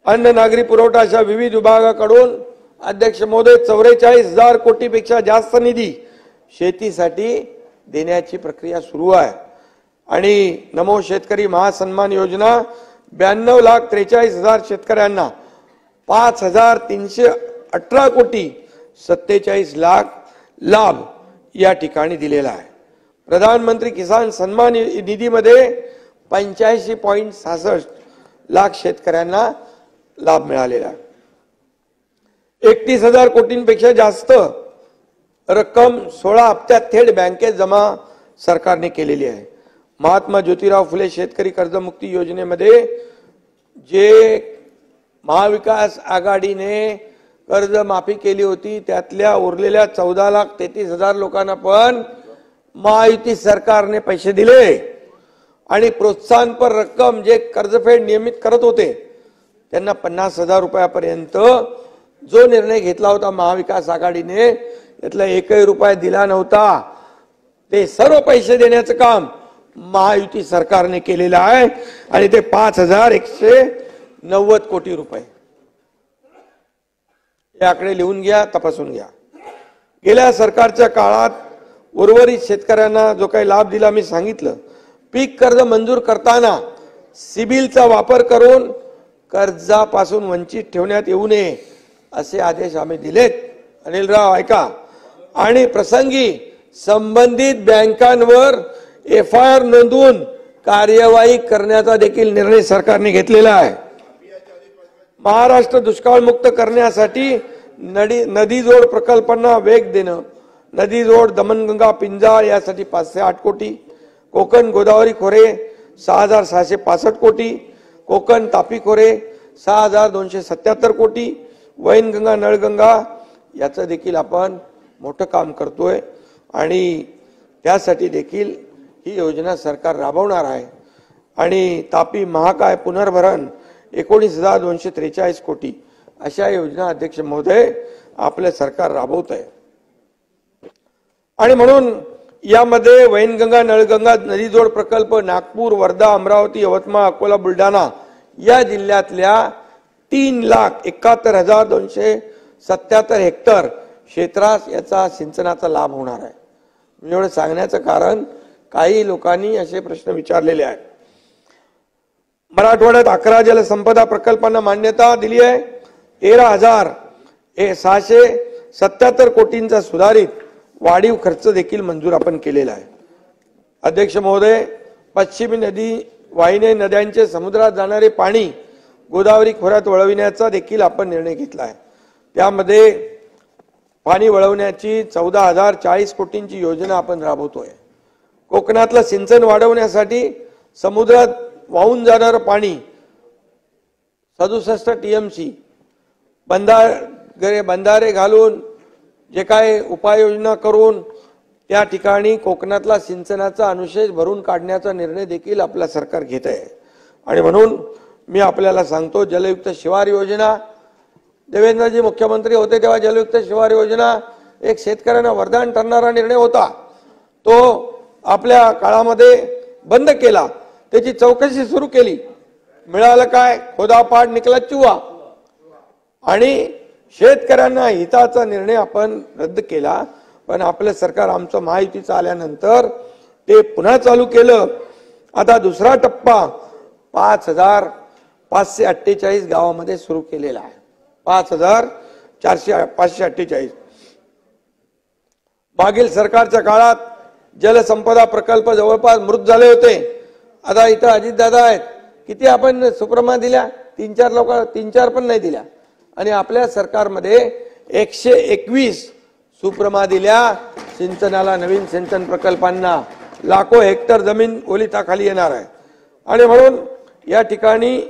अन्न नागरी पुरवठा अशा विविध विभागाकडून अध्यक्ष महोदय 44,000 कोटीपेक्षा जास्त निधी शेतीसाठी देण्याची प्रक्रिया सुरू आहे. आणि नमो शेतकरी महासन्मान योजना 92,43,000 शेतकऱ्यांना 5,318 कोटी 47 लाख लाभ या ठिकाणी दिलेला आहे. प्रधानमंत्री किसान सन्मान निधीमध्ये 85.66 लाख शेतकऱ्यांना लाभ मिळालेला आहे. 31,000 कोटींपेक्षा जास्त रक्कम 16 हप्त्यात थेट बँकेत जमा सरकारने केलेली आहे. महात्मा ज्योतिराव फुले शेतकरी कर्जमुक्ती योजनेमध्ये जे महाविकास आघाडीने कर्ज माफी केली होती त्यातल्या उरलेल्या 14,33,000 लोकांना पण महायुती सरकारने पैसे दिले. आणि प्रोत्साहनपर रक्कम जे कर्जफेड नियमित करत होते त्यांना 50,000 रुपयापर्यंत जो निर्णय घेतला होता महाविकास आघाडीने, त्यातला एकही रुपया दिला नव्हता. ते सर्व पैसे देण्याचं काम महायुती सरकारने केलेलं आहे आणि ते 5,190 कोटी रुपये. हे आकडे लिहून घ्या, तपासून घ्या. गेल्या सरकारच्या काळात उर्वरित शेतकऱ्यांना जो काही लाभ दिला मी सांगितलं. पीक कर्ज मंजूर करताना सिबिलचा वापर करून कर्जापासून वंचित ठेवण्यात येऊ नये असे आदेश आम्ही दिलेत. अनिलराव ऐका. आणि प्रसंगी संबंधित बँकांवर FIR नोंदवून कार्यवाही करण्याचा देखील निर्णय सरकारने घेतलेला आहे. महाराष्ट्र दुष्काळमुक्त करण्यासाठी नदी जोड प्रकल्पांना वेग देणं. नदी जोड दमणगंगा पिंजाळ यासाठी 508 कोटी, कोकण गोदावरी खोरे 6,665 कोटी, कोकण तापी खोरे 6,277 कोटी, वैनगंगा नळगंगा याचं देखील आपण मोठं काम करतोय आणि त्यासाठी देखील ही योजना सरकार राबवणार आहे. आणि तापी महाकाय पुनर्भरण 19,243 कोटी, अशा योजना अध्यक्ष महोदय आपले सरकार राबवत आहे। आणि म्हणून यामध्ये वैनगंगा नळगंगा नदीजोड प्रकल्प नागपूर, वर्धा, अमरावती, यवतमाळ, अकोला, बुलढाणा या जिल्ह्यातल्या 3,71,277 हेक्टर क्षेत्रास याचा सिंचनाचा लाभ होणार आहे। एवढं सांगण्याचं कारण काही लोकांनी असे प्रश्न विचारलेले आहेत। मराठवाड्यात 11 जलसंपदा प्रकल्पांना मान्यता दिली आहे। 13,677 कोटींचा सुधारित वाढीव खर्च देखील मंजूर आपण केलेला आहे। अध्यक्ष महोदय, पश्चिमी नदी वाहिनी नद्यांचे समुद्रात जाणारे पाणी गोदावरी खोऱ्यात वळविण्याचा देखील आपण निर्णय घेतला आहे। त्यामध्ये पाणी वळवण्याची 14,040 कोटींची योजना आपण राबवतोय। कोकणातलं सिंचन वाढवण्यासाठी समुद्रात वाहून जाणारं पाणी 67 TMC बंधारे घालून जे काय उपाययोजना करून त्या ठिकाणी कोकणातला सिंचनाचा अनुशेष भरून काढण्याचा निर्णय देखील आपला सरकार घेत आहे। आणि म्हणून मी आपल्याला सांगतो, जलयुक्त शिवार योजना, देवेंद्रजी मुख्यमंत्री होते तेव्हा जलयुक्त शिवार योजना एक शेतकऱ्यांना वरदान ठरणारा निर्णय होता। तो आपल्या काळामध्ये बंद केला, त्याची चौकशी सुरू केली, मिळालं काय? खोदापाड निकला चुवा। आणि शेतकऱ्यांना हिताचा निर्णय आपण रद्द केला, पण आपलं सरकार आमचं महायुतीचं आल्यानंतर ते पुन्हा चालू केलं। आता दुसरा टप्पा 5,548 गावामध्ये सुरू केलेला आहे। 5,548 मागील सरकारच्या काळात जलसंपदा प्रकल्प जवळपास मृत झाले होते। आता इथं अजितदादा आहेत, किती आपण सुप्रमा दिल्या? 3-4 लोक, 3-4 पण नाही दिल्या। आणि आपल्या सरकारमध्ये 121 सुप्रमा दिल्या सिंचनाला, नवीन सिंचन प्रकल्पांना। लाखो हेक्टर जमीन ओलिताखाली येणार आहे। आणि म्हणून या ठिकाणी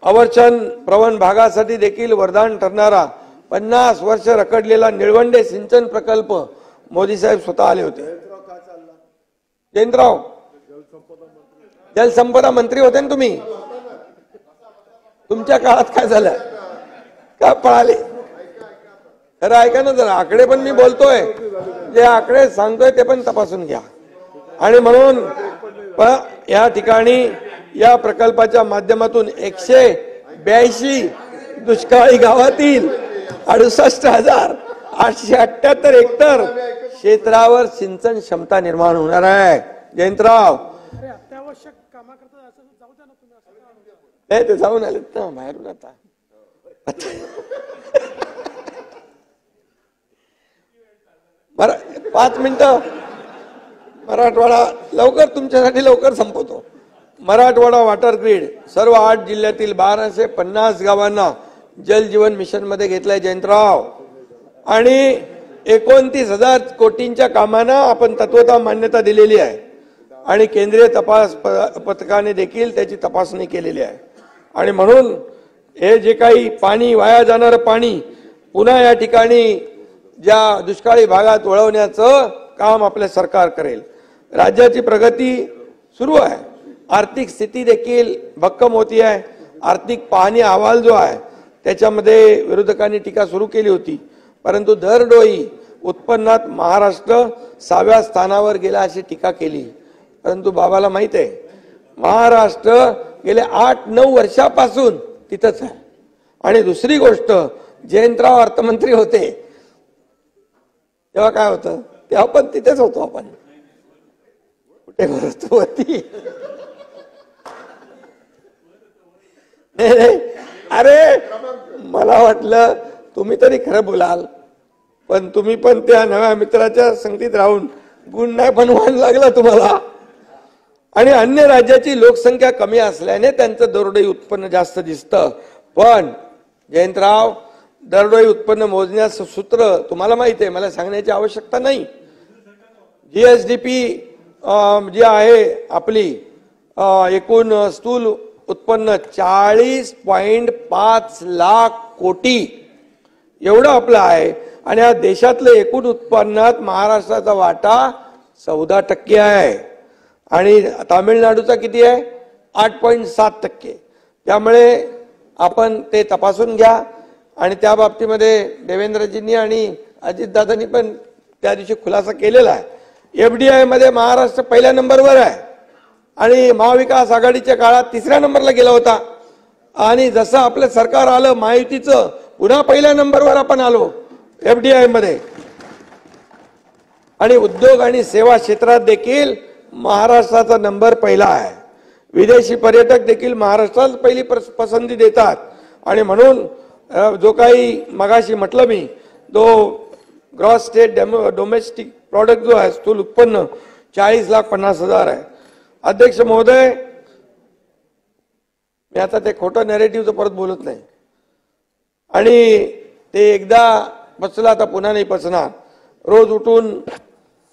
अवर्चन प्रवण भागासाठी देखील वरदान ठरणारा 50 वर्ष रखडलेला निळवंडे सिंचन प्रकल्प मोदी साहेब स्वतः आले होते। जयंतराव जलसंपदा मंत्री होते ना तुम्ही, तुमच्या काळात काय झालं? का पळाले? खरं ऐका ना जरा, आकडे पण मी बोलतोय, जे आकडे सांगतोय ते पण तपासून घ्या। आणि म्हणून या ठिकाणी या प्रकल्पाच्या माध्यमातून 182 दुष्काळी गावातील 68,878 हेक्टर क्षेत्रावर सिंचन क्षमता निर्माण होणार आहे। जयंतराव अत्यावश्यक कामाकरता जाऊ द्या ना तुम्ही, नाही ते जाऊन आलेत ना बाहेरून। आता बरं 5 मिनिटं, मराठवाडा लवकर तुमच्यासाठी लवकर संपवतो। मराठवाडा वॉटर ग्रीड सर्व 8 जिल्ह्यातील 1250 गावांना जल जीवन मिशन मध्ये घेतलाय जयंतराव। आणि 29,000 कोटींच्या कामांना आपण तत्वता मान्यता दिलेली आहे। आणि केंद्रीय तपास पथकाने देखील त्याची तपासणी केलेली आहे। आणि म्हणून हे जे काही पाणी वाया जाणारं पाणी पुन्हा या ठिकाणी ज्या दुष्काळी भागात वळवण्याचं काम आपले सरकार करेल। राज्याची प्रगती सुरू आहे, आर्थिक स्थिती देखील भक्कम होती आहे। आर्थिक पाहणी अहवाल जो आहे त्याच्यामध्ये विरोधकांनी टीका सुरू केली होती, परंतु दरडोई उत्पन्नात महाराष्ट्र 6व्या स्थानावर गेला अशी टीका केली। परंतु बाबाला माहित आहे, महाराष्ट्र गेल्या 8-9 वर्षापासून तिथंच आहे। आणि दुसरी गोष्ट, जयंतराव अर्थमंत्री होते तेव्हा काय होतं? तेव्हा पण तिथेच होतो आपण, कुठे वस्तू होती? अरे मला वाटलं तुम्ही तरी खरं बोलाल, पण तुम्ही पण त्या नव्या मित्राच्या संगतीत राहून गुण नाही बनवायला लागला तुम्हाला। आणि अन्य राज्याची लोकसंख्या कमी असल्याने त्यांचं दरडोई उत्पन्न जास्त दिसतं। पण जयंतराव, दरडोई उत्पन्न मोजण्याचं सूत्र तुम्हाला माहिती आहे, मला सांगण्याची आवश्यकता नाही। GSDP जी आहे आपली एकूण स्थूल उत्पन्न 40.5 लाख कोटी एवढं आपलं आहे। आणि या देशातलं एकूण उत्पन्नात महाराष्ट्राचा वाटा 14% आहे। आणि तामिळनाडूचा किती आहे? 8.7%। त्यामुळे आपण ते तपासून घ्या आणि त्या बाबतीमध्ये देवेंद्रजींनी आणि अजितदादांनी पण त्या दिवशी खुलासा केलेला आहे। एफडीआय मध्ये महाराष्ट्र पहिल्या नंबरवर आहे आणि महाविकास आघाडीच्या काळात 3ऱ्या नंबरला गेला होता आणि जसं आपलं सरकार आलं महायुतीचं पुन्हा पहिल्या नंबरवर आपण आलो एफडीआय मध्ये। आणि उद्योग आणि सेवा क्षेत्रात देखील महाराष्ट्राचा नंबर पहिला आहे। विदेशी पर्यटक देखील महाराष्ट्राला पहिली पसंती देतात आणि म्हणून जो काही मगाशी म्हटलं मी तो ग्रॉस स्टेट डोमेस्टिक प्रोडक्ट जो आहे स्थूल उत्पन्न 40,50,000 आहे। अध्यक्ष महोदय, मी आता ते खोटं नॅरेटिव्हचं परत बोलत नाही आणि ते एकदा पचला आता पुन्हा नाही पचणार। रोज उठून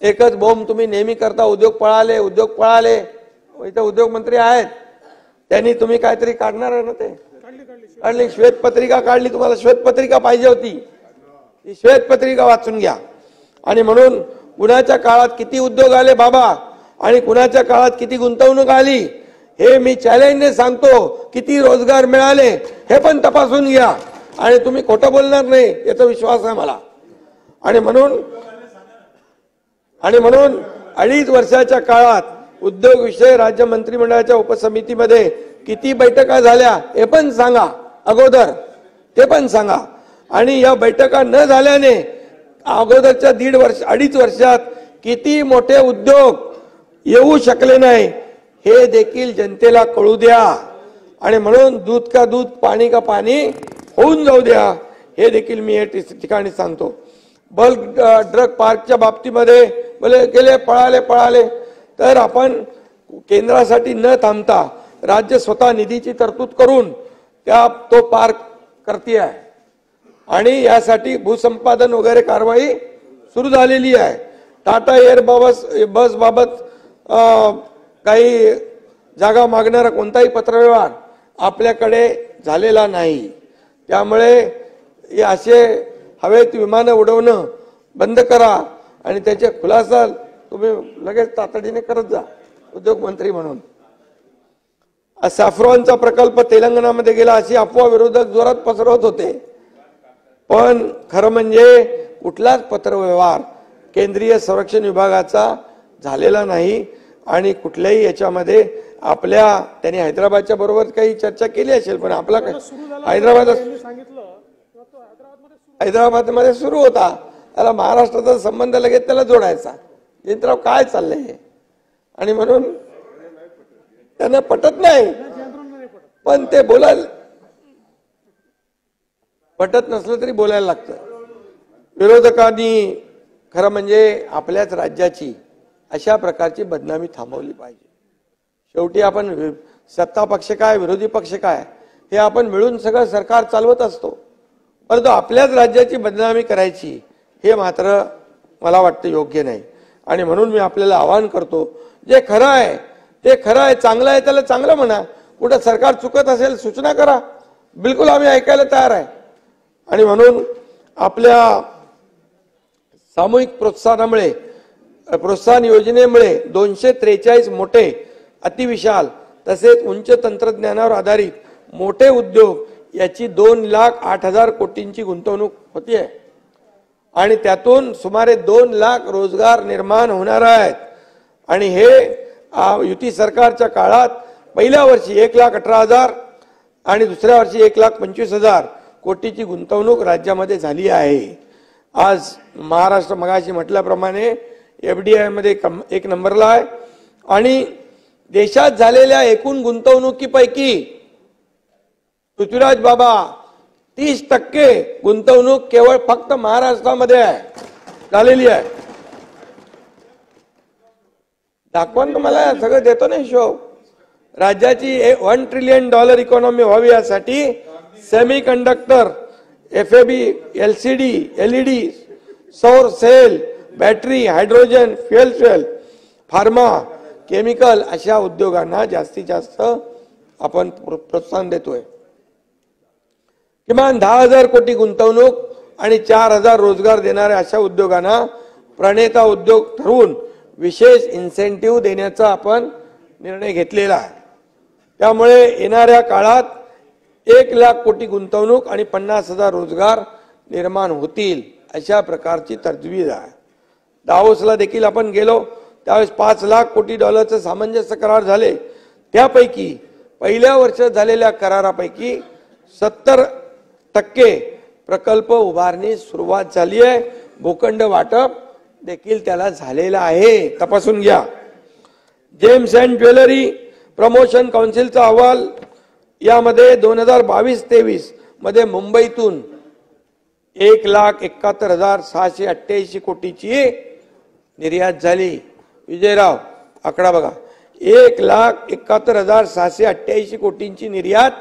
एकच बॉम्ब तुम्ही नेहमी करता, उद्योग पळाले उद्योग पळाले। इथे उद्योग मंत्री आहेत, त्यांनी तुम्ही काहीतरी काढणार आहे ना, ते काढली श्वेतपत्रिका काढली, तुम्हाला श्वेतपत्रिका पाहिजे होती, ती श्वेतपत्रिका वाचून घ्या। आणि म्हणून कुणाच्या काळात किती उद्योग आले बाबा आणि कुणाच्या काळात किती गुंतवणूक आली हे मी चॅलेंजने सांगतो। किती रोजगार मिळाले हे पण तपासून घ्या आणि तुम्ही खोटं बोलणार नाही याचा विश्वास आहे मला। आणि म्हणून 2.5 वर्षाच्या काळात उद्योग विषय राज्य मंत्रिमंडळाच्या उपसमितीमध्ये किती बैठका झाल्या हे पण सांगा अगोदर, ते पण सांगा। आणि या बैठका न झाल्याने अगोदरच्या 2.5 वर्षात किती मोठे उद्योग येऊ शकले नाही हे देखील जनतेला कळू द्या। आणि म्हणून दूध का दूध पाणी का पाणी होऊन जाऊ द्या हे देखील मी या ठिकाणी सांगतो। बल्क ड्रग पार्कच्या बाबतीमध्ये बोले गेले पळाले तर आपण केंद्रासाठी न थांबता राज्य स्वतः निधीची तरतूद करून तो पार्क करते आहे आणि यासाठी भूसंपादन वगैरे कारवाई सुरू झालेली आहे। टाटा एअर बस बाबत काही जागा मागणारा कोणताही पत्रव्यवहार आपल्याकडे झालेला नाही। त्यामुळे हे असे हवेत विमानं उडवणं बंद करा आणि त्याचे खुलासा तुम्ही लगेच तातडीने करत जा उद्योग मंत्री म्हणून। सॅफ्रॉनचा प्रकल्प तेलंगणामध्ये गेला अशी अफवा विरोधक जोरात पसरवत होते, पण खरं म्हणजे कुठलाच पत्रव्यवहार केंद्रीय संरक्षण विभागाचा झालेला नाही आणि कुठल्याही याच्यामध्ये त्यांनी हैदराबादच्या बरोबर काही चर्चा केली असेल, पण आपला हैदराबादमध्ये सुरू होता, त्याला महाराष्ट्राचा संबंध लगेच त्याला जोडायचा। जयंतराव काय चाललंय आणि म्हणून त्यांना पटत नाही, पण ते पटत नसलं तरी बोलायला लागतं। विरोधकांनी खरं म्हणजे आपल्याच राज्याची अशा प्रकारची बदनामी थांबवली पाहिजे। शेवटी आपण सत्ता पक्ष काय विरोधी पक्ष काय हे आपण मिळून सगळं सरकार चालवत असतो, परंतु आपल्याच राज्याची बदनामी करायची हे मात्र मला वाटतं योग्य नाही। आणि म्हणून मी आपल्याला आवाहन करतो, जे खरं आहे ते खरं आहे, चांगलं आहे त्याला चांगलं म्हणा, कुठं सरकार चुकत असेल सूचना करा, बिलकुल आम्ही ऐकायला तयार आहे। आणि म्हणून आपल्या सामूहिक प्रोत्साहन योजनेमुळे 243 मोठे अतिविशाल तसेच उच्च तंत्रज्ञानावर आधारित मोठे उद्योग याची 2,08,000 कोटींची गुंतवणूक होतीये आणि त्यातून सुमारे 2 लाख रोजगार निर्माण होणार आहेत। आणि हे युती सरकारच्या काळात पहिल्या वर्षी 1,18,000 आणि दुसऱ्या वर्षी 1,25,000 कोटीची गुंतवणूक राज्यामध्ये झाली आहे। आज महाराष्ट्र मगाशी म्हटल्याप्रमाणे एफडीआय मध्ये 1 नंबरला आहे आणि देशात झालेल्या एकूण गुंतवणुकीपैकी पृथ्वीराज बाबा 30% गुंतवणूक केवळ फक्त महाराष्ट्रामध्ये झालेली आहे। दाखवून तुम्हाला सगळं देतो ना हिशोब। राज्याची $1 ट्रिलियन इकॉनॉमी व्हावी यासाठी semiconductor, FAB, LCD, LED, सौर cell, battery, hydrogen, fuel cell, pharma, chemical अशा उद्योगांना जास्तीत जास्त आपण प्रोत्साहन देतोय। किमान 10,000 कोटी गुंतवणूक आणि 4,000 रोजगार देणाऱ्या अशा उद्योगांना प्रणेता उद्योग ठरवून विशेष इन्सेंटिव्ह देण्याचा आपण निर्णय घेतलेला आहे। त्यामुळे येणाऱ्या काळात 1,00,000 कोटी गुंतवणूक आणि 50,000 रोजगार निर्माण होतील अशा प्रकारची तरतूद आहे. दावोसला देखील आपण गेलो त्यावेळेस $5,00,000 कोटी सामंजस्य करार झाले. त्यापैकी पहिल्या वर्षात झालेल्या करारापैकी 70% प्रकल्प उभारणी सुरुवात झाली आहे. भूखंड वाटप देखील त्याला झालेलं आहे, तपासून घ्या. जेम्स अँड ज्वेलरी प्रमोशन काउन्सिलचा अहवाल यामध्ये 2022-23 मध्ये मुंबईतून 1,71,688 कोटीची निर्यात झाली. विजयराव आकडा बघा, 1,71,688 कोटींची निर्यात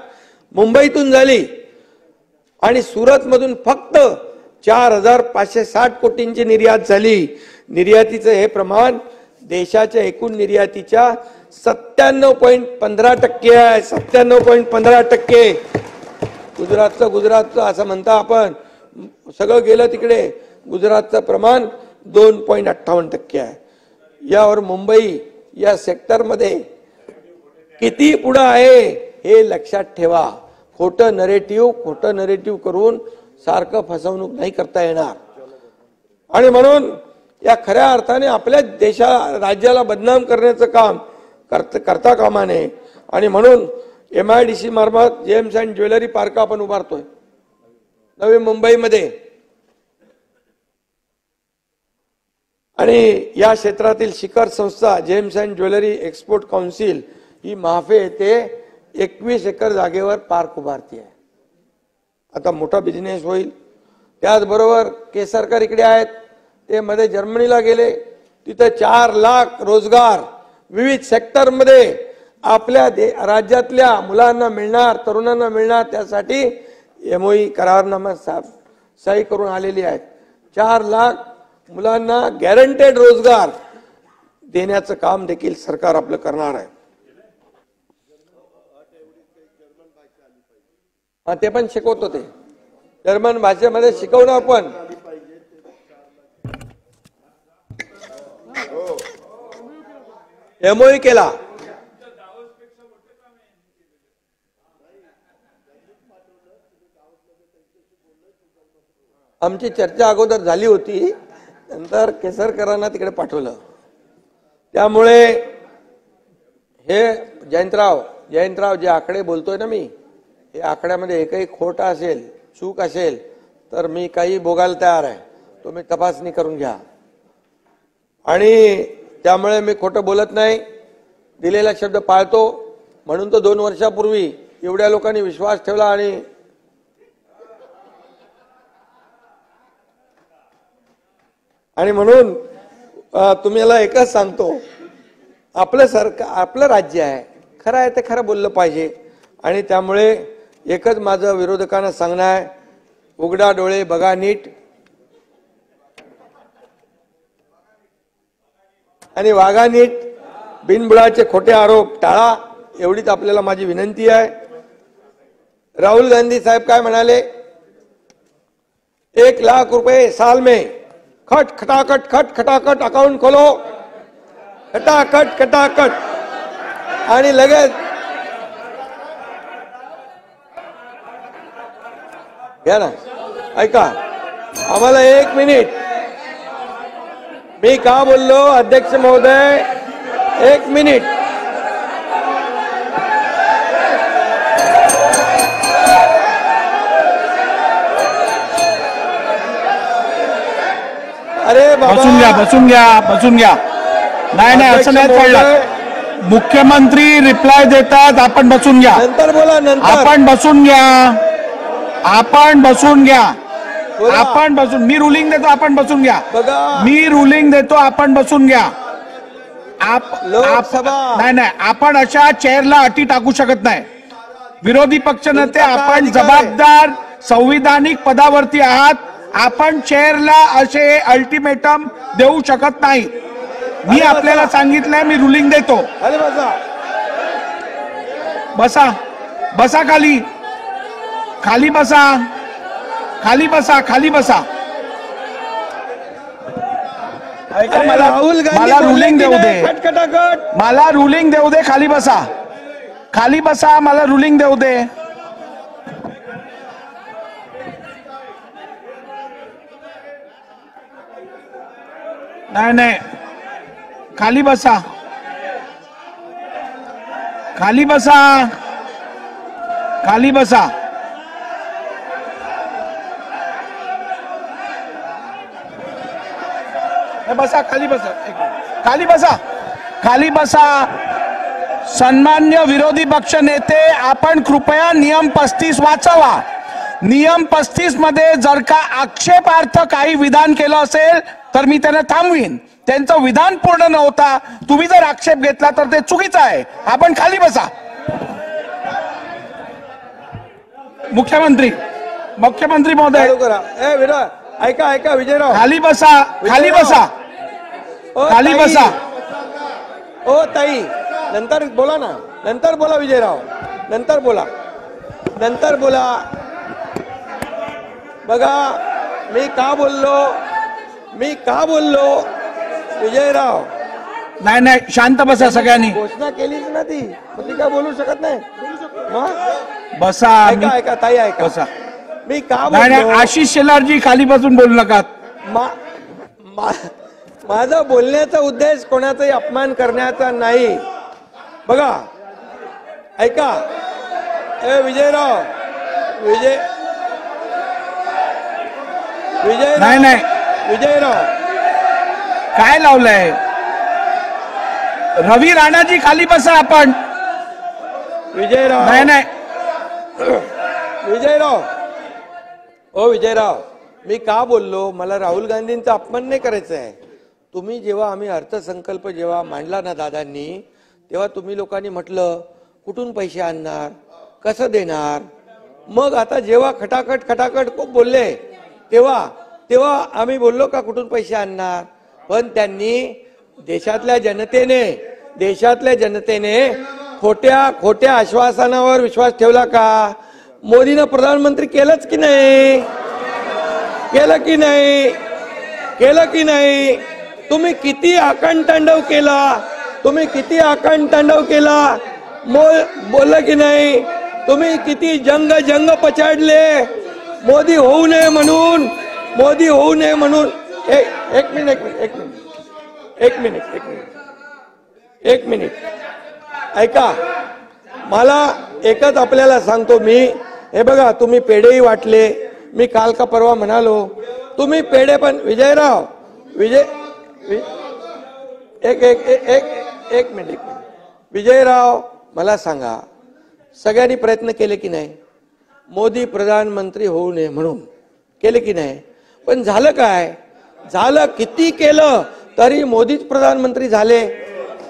मुंबईतून झाली आणि सुरत मधून फक्त 4,560 कोटींची निर्यात झाली. निर्यातीचं हे प्रमाण देशाच्या एकूण निर्यातीच्या 97.15% आहे. 97.15%. गुजरातचं असं म्हणता आपण, सगळं गेलं तिकडे. गुजरातचं प्रमाण 2.58% आहे. यावर मुंबई या सेक्टरमध्ये किती पुढे आहे हे लक्षात ठेवा. खोटं नरेटिव्ह करून सारखं फसवणूक नाही करता येणार. आणि म्हणून या खऱ्या अर्थाने आपल्या राज्याला बदनाम करण्याचं काम करता कामा नये. आणि म्हणून MIDC मार्फत जेम्स अँड ज्वेलरी पार्क आपण उभारतोय नवी मुंबईमध्ये. आणि या क्षेत्रातील शिखर संस्था gems and jewellery export council ही माफे येथे 21 एकर जागेवर पार्क उभारती आहे. आता मोठा बिझनेस होईल. त्याचबरोबर केसरकर इकडे आहेत, ते मध्ये जर्मनीला गेले, तिथे 4 लाख रोजगार विविध सेक्टरमध्ये आपल्या राज्यातल्या मुलांना मिळणार, तरुणांना मिळणार, त्यासाठी MOU करारनामा सही करून आलेली आहेत. 4 लाख मुलांना गॅरंटेड रोजगार देण्याचं काम देखील सरकार आपलं करणार आहे. ते पण शिकवतो, ते जर्मन भाषेमध्ये शिकवणार पण. MOU केला. आमची चर्चा अगोदर झाली होती, नंतर केसरकरांना तिकडे पाठवलं. त्यामुळे हे जयंतराव जे आकडे बोलतोय ना मी, हे आकड्यामध्ये एकही खोट असेल, चूक असेल तर मी काही भोगायला तयार आहे. तुम्ही तपासणी करून घ्या. आणि त्यामुळे मी खोटं बोलत नाही, दिलेला शब्द पाळतो. म्हणून तो 2 वर्षापूर्वी एवढ्या लोकांनी विश्वास ठेवला. आणि म्हणून तुम्हाला एकच सांगतो, आपलं सरकार, आपलं राज्य आहे, खरं आहे ते खरं बोललं पाहिजे. आणि त्यामुळे एकच माझं विरोधकांना सांगणं आहे, उघडा डोळे बघा नीट आणि वागा नीट. बिनबुडाचे खोटे आरोप टाळा, एवढीच आपल्याला माझी विनंती आहे. राहुल गांधी साहेब काय म्हणाले, 1 लाख रुपए साल में खटाखट अकाउंट खोलो, खटाखट आणि लगेच घ्या ना. ऐका, आम्हाला 1 मिनिट. मी का बोललो अध्यक्ष महोदय, 1 मिनिट. अरे बसून घ्या. नाही असं नाही चाललं. मुख्यमंत्री रिप्लाय देतात, आपण बसून घ्या. नंतर बोला, नंतर. आपण बसून घ्या. मी रुलिंग देतो, आपण बसून घ्या. मी रुलिंग देतो, आपण बसून घ्या. नाही, आपण अशा चेअरला अटी टाकू शकत नाही. विरोधी पक्ष नेते, आपण जबाबदार संविधानिक पदावरती आहात. आपण चेअरला असे अल्टिमेटम देऊ शकत नाही. मी आपल्याला सांगितलंय, मी रुलिंग देतो. बसा खाली बसा. मला रुलिंग देऊ दे. मला रुलिंग देऊ दे. खाली बसा. मला रुलिंग देऊ दे. नाही, खाली बसा, खाली बसा, खाली बसा. बसा, खाली बसा, खाली बसा, खाली बसा. सन्मान्य विरोधी पक्ष नेते, आपण कृपया नियम 35 वाचावा. नियम 35 मध्ये जर का आक्षेपार्थ काही विधान केलं असेल तर मी त्यांना थांबवीन. त्यांचं विधान पूर्ण नव्हता, तुम्ही जर आक्षेप घेतला तर ते चुकीचं आहे. आपण खाली बसा. मुख्यमंत्री महोदय, ऐका ऐका विजयराव, खाली बसा, खाली बसा, खाली बसा. ओ ताई, नंतर बोला ना, नंतर बोला विजयराव, नंतर बोला, नंतर बोला. बघा मी का बोललो विजयराव. नाही, शांत बसा सगळ्यांनी. घोषणा केलीच ना ती, मग ती काय बोलू शकत नाही. बसा. ऐका ताई, ऐका. बसा. मी का नाही, आशिष शेलारजी खाली बसून बोलू नका. माझा बोलण्याचा उद्देश कोणाचाही अपमान करण्याचा नाही. बघा ऐका, विजयराव, नाही, विजयराव काय लावलंय. रवी राणाजी खाली बसा. आपण विजयराव, नाही, विजयराव, ओ विजयराव, मी का बोललो, मला राहुल गांधींचा अपमान नाही करायचा आहे. तुम्ही जेव्हा आम्ही अर्थसंकल्प जेव्हा मांडला ना दादांनी, तेव्हा तुम्ही लोकांनी म्हटलं कुठून पैसे आणणार, कसं देणार. मग आता जेव्हा खटाखट बोलले तेव्हा आम्ही बोललो का कुठून पैसे आणणार. पण त्यांनी देशातल्या जनतेने खोट्या आश्वासनावर विश्वास ठेवला का. मोदीनं प्रधानमंत्री केलंच की नाही, केलं की नाही. तुम्ही किती आकांडतांडव केला, बोललं की नाही. तुम्ही किती जंग पछाडले मोदी होऊ नये म्हणून. एक मिनिट ऐका. मला एकच आपल्याला सांगतो मी. हे बघा, तुम्ही पेढेही वाटले. मी काल का परवा म्हणालो तुम्ही पेढे पण. विजयराव, एक मिनिट. विजयराव, मला सांगा, सगळ्यांनी प्रयत्न केले की नाही मोदी प्रधानमंत्री होऊ नये म्हणून, केले की नाही. पण झालं काय, झालं किती केलं तरी मोदीच प्रधानमंत्री झाले.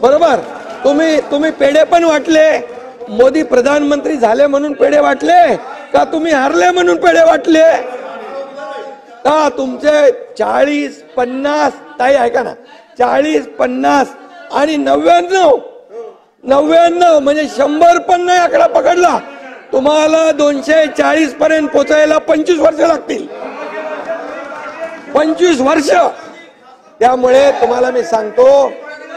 बरोबर. तुम्ही पेढे पण वाटले. मोदी प्रधानमंत्री झाले म्हणून पेढे वाटले का तुम्ही हारले म्हणून पेढे वाटले. का तुमचे 40-50, ताई ऐका ना, 40-50 आणि 99 म्हणजे 100 पण नाही आकडा पकडला. तुम्हाला 240 पर्यंत पोहोचायला 25 वर्ष लागतील. 25 वर्ष. त्यामुळे तुम्हाला मी सांगतो,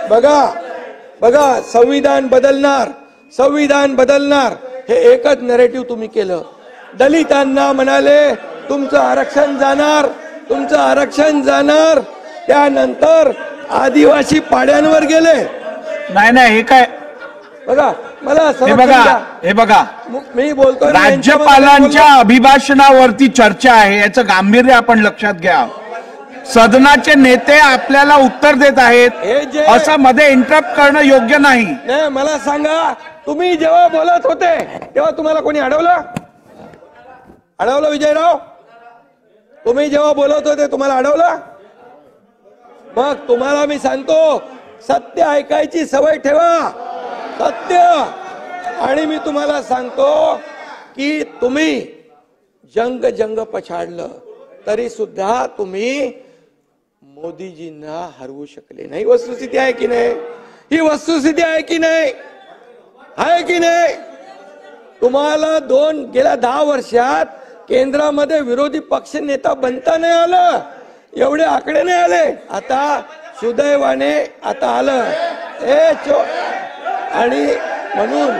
बघा संविधान बदलणार हे एकच नरेटिव्ह तुम्ही केलं. दलितांना म्हणाले तुमचं आरक्षण जाणार, त्यानंतर आदिवासी पाड्यांवर गेले. नाही, हे काय. बघा, मला हे बघा, मी बोलतो, राज्यपालांच्या अभिभाषणावरती चर्चा आहे, याचं गांभीर्य आपण लक्षात घ्या. सदनाचे नेते आपल्याला उत्तर देत आहेत, असं मध्ये इंटरप्ट करणं योग्य नाही. मला सांगा, तुम्ही जेव्हा बोलत होते तेव्हा तुम्हाला कोणी अडवलं विजयराव. तुम्ही जेव्हा बोलत होते तुम्हाला अडवलं. मग तुम्हाला मी सांगतो, सत्य ऐकायची सवय ठेवा, सत्य. आणि मी तुम्हाला सांगतो की तुम्ही जंग पछाडलं तरी सुद्धा तुम्ही मोदीजींना हरवू शकले नाही. वस्तुस्थिती आहे की नाही, ही वस्तुस्थिती आहे की नाही, तुम्हाला गेल्या 10 वर्षात केंद्रामध्ये विरोधी पक्ष नेता बनता नाही आलं, एवढे आकडे नाही आले. आता सुदैवाने आता आलं. आणि म्हणून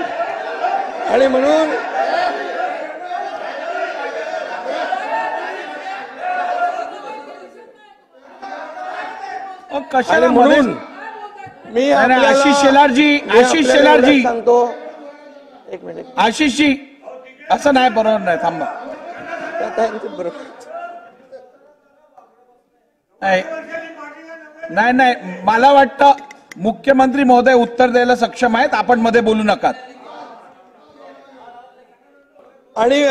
कशाला आणि म्हणून मध्ये- मी नाही, आपल्याला- आशिष शेलारजी, मी आशिष आपल्याला शेलारजी. एवढंच सांगतो, एक मिनिट, आशिषजी असं नाही, बरोबर नाही, थांबा. बरोबर नाही नाही, मला वाटतं मुख्यमंत्री महोदय उत्तर द्यायला सक्षम आहेत, आपण मध्ये बोलू नका. आणि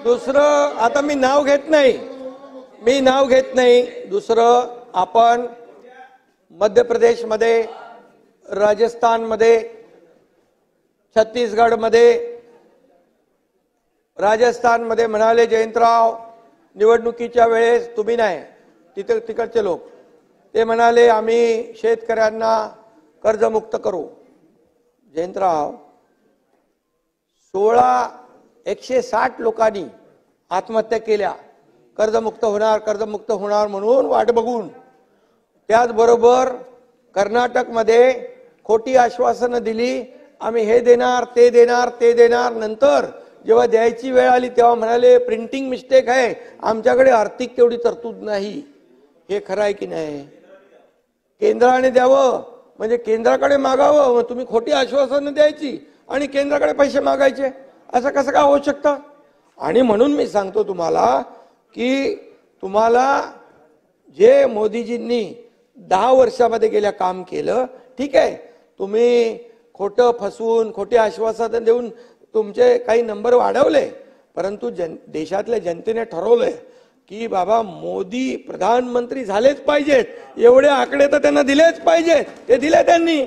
दुसरं आता मी नाव घेत नाही, दुसरं आपण मध्य प्रदेशमध्ये, राजस्थानमध्ये, छत्तीसगडमध्ये, राजस्थानमध्ये म्हणाले जयंतराव निवडणुकीच्या वेळेस, तुम्ही नाही, तिकडचे लोक, ते म्हणाले आम्ही शेतकऱ्यांना कर्जमुक्त करू. जयंतराव, 160 लोकांनी आत्महत्या केल्या कर्जमुक्त होणार म्हणून वाट बघून. त्याचबरोबर कर्नाटकमध्ये खोटी आश्वासनं दिली, आम्ही हे देणार ते देणार, नंतर जेव्हा द्यायची वेळ आली तेव्हा म्हणाले प्रिंटिंग मिस्टेक आहे, आमच्याकडे आर्थिक तेवढी तरतूद नाही. हे खरं आहे की नाही? केंद्राने द्यावं म्हणजे केंद्राकडे मागावं, मग तुम्ही खोटी आश्वासनं द्यायची आणि केंद्राकडे पैसे मागायचे, असं कसं काय होऊ शकतं? आणि म्हणून मी सांगतो तुम्हाला की तुम्हाला जे मोदीजींनी 10 वर्षामध्ये गेल्या काम केलं, ठीक आहे, तुम्ही खोटं फसवून खोटी आश्वासनं देऊन तुमचे काही नंबर वाढवले, परंतु देशातल्या जनतेने ठरवलंय की बाबा मोदी प्रधानमंत्री झालेच पाहिजेत, एवढे आकडे तर त्यांना दिलेच पाहिजेत, ते दिले त्यांनी.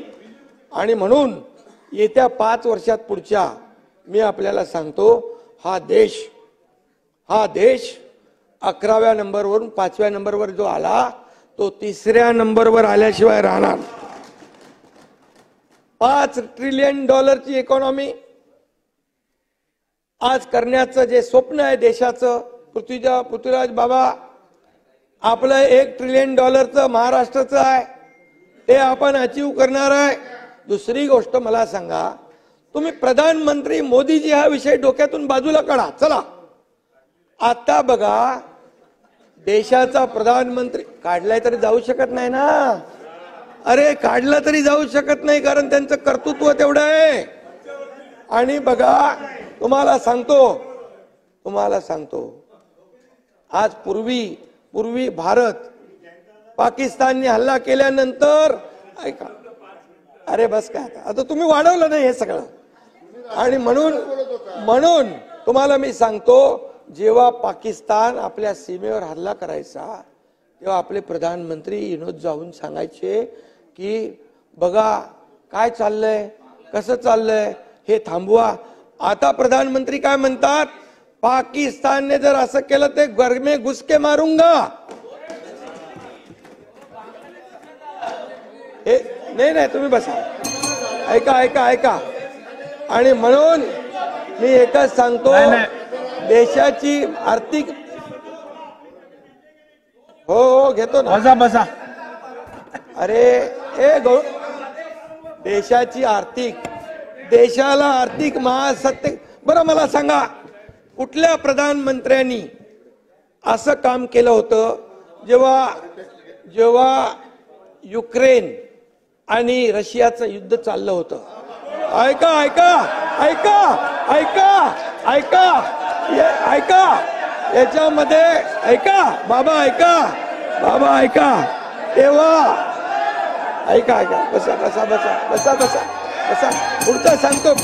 आणि म्हणून येत्या 5 वर्षात पुढच्या मी आपल्याला सांगतो, हा देश 11व्या नंबरवरून 5व्या नंबरवर जो आला तो 3ऱ्या नंबरवर आल्याशिवाय राहणार. $5 ट्रिलियन इकॉनॉमी आज करण्याचं जे स्वप्न आहे देशाचं, पृथ्वीराज बाबा, आपलं $1 ट्रिलियन महाराष्ट्राचं आहे, ते आपण अचीव करणार आहे. दुसरी गोष्ट मला सांगा, तुम्ही प्रधानमंत्री मोदीजी हा विषय डोक्यातून बाजूला काढा. चला आता बघा, देशाचा प्रधानमंत्री काढलाय तरी जाऊ शकत नाही ना. अरे काढला तरी जाऊ शकत नाही, कारण त्यांचं कर्तृत्व तेवढं आहे. आणि बघा, तुम्हाला सांगतो आज पूर्वी भारत पाकिस्तानने हल्ला केल्यानंतर, ऐका, अरे बस काय आता तुम्ही वाढवलं नाही हे सगळं. आणि म्हणून तुम्हाला मी सांगतो, जेव्हा पाकिस्तान आपल्या सीमेवर हल्ला करायचा तेव्हा आपले प्रधानमंत्री विनोद जाऊन सांगायचे की बघा काय चाललंय, कसं चाललंय, हे थांबवा. आता प्रधानमंत्री काय म्हणतात, पाकिस्तानने जर असं केलं ते घर में घुस के मारूंगा. नाही तुम्ही बसा, ऐका. आणि म्हणून मी एकच सांगतो, देशाची आर्थिक, हो घेतो ना, बसा. अरे देशाला आर्थिक महासत्ते, बरं मला सांगा, कुठल्या प्रधानमंत्र्यांनी असं काम केलं होतं जेव्हा युक्रेन आणि रशियाचं युद्ध चाललं होतं? ऐका याच्यामध्ये, बाबा ऐका, तेव्हा ऐका, बसा, पुढचं सांगतो,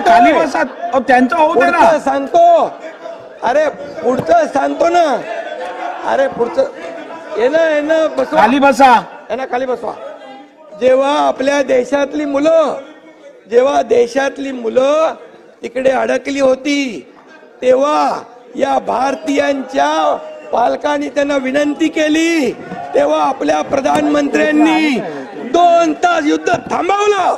खाली बसा, त्यांचं होऊ दे ना. सांगतो, अरे पुढचं सांगतो ना, अरे पुढचं येणं बसवा, खाली बसा, खाली बसवा. जेव्हा आपल्या देशातली मुलं तिकडे अडकली होती, तेव्हा या भारतीयांच्या पालकांनी त्यांना विनंती केली, तेव्हा आपल्या प्रधानमंत्र्यांनी 2 तास युद्ध थांबवलं.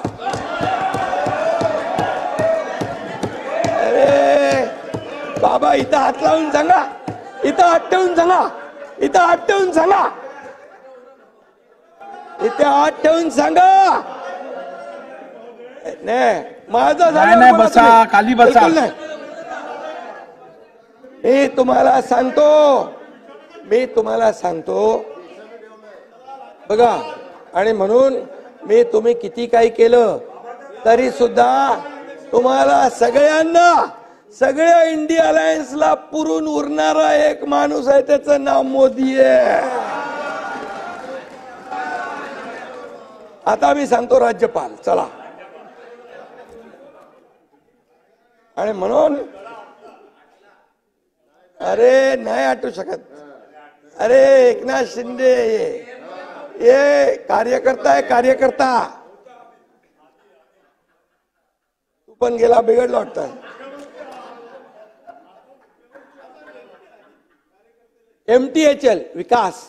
अरे बाबा, इथं हात लावून सांगा, इथं हात ठेवून सांगा, नाही माझं नाही, बसा, खाली बसा. मी तुम्हाला सांगतो, मी तुम्हाला सांगतो बघा, आणि म्हणून मी तुम्ही किती काही केलं तरी सुद्धा तुम्हाला सगळ्यांना, सगळ्या इंडिया अलायन्सला पुरून उरणारा एक माणूस आहे, त्याचं नाव मोदी आहे. आता मी सांगतो राज्यपाल, चला. आणि म्हणून अरे नाही आठवू शकत. अरे एकनाथ शिंदे ये कार्यकर्ता आहे, कार्यकर्ता. तू पण गेला, बिघडला वाटतं. MTHL विकास,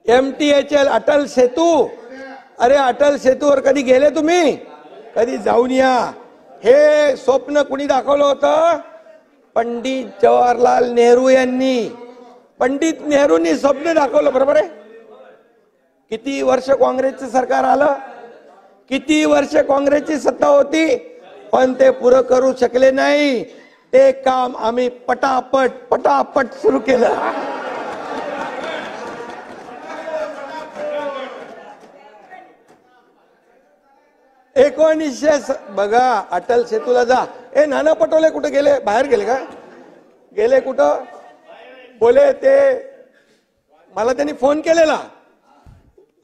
MTHL अटल सेतू. अरे अटल सेतूवर कधी गेले तुम्ही? कधी जाऊन या. हे स्वप्न कुणी दाखवलं होतं? पंडित जवाहरलाल नेहरू यांनी. पंडित नेहरूंनी स्वप्न दाखवलं, बरोबर आहे. किती वर्ष काँग्रेसचं सरकार आलं, किती वर्ष काँग्रेसची सत्ता होती, पण ते पुरं करू शकले नाही. ते काम आम्ही पटापट पटापट सुरू केलं. बघा, अटल सेतूला जा. नाना पटोले कुठे गेले? बाहेर गेले का? गेले कुठं? बोले ते मला त्यांनी फोन केलेला,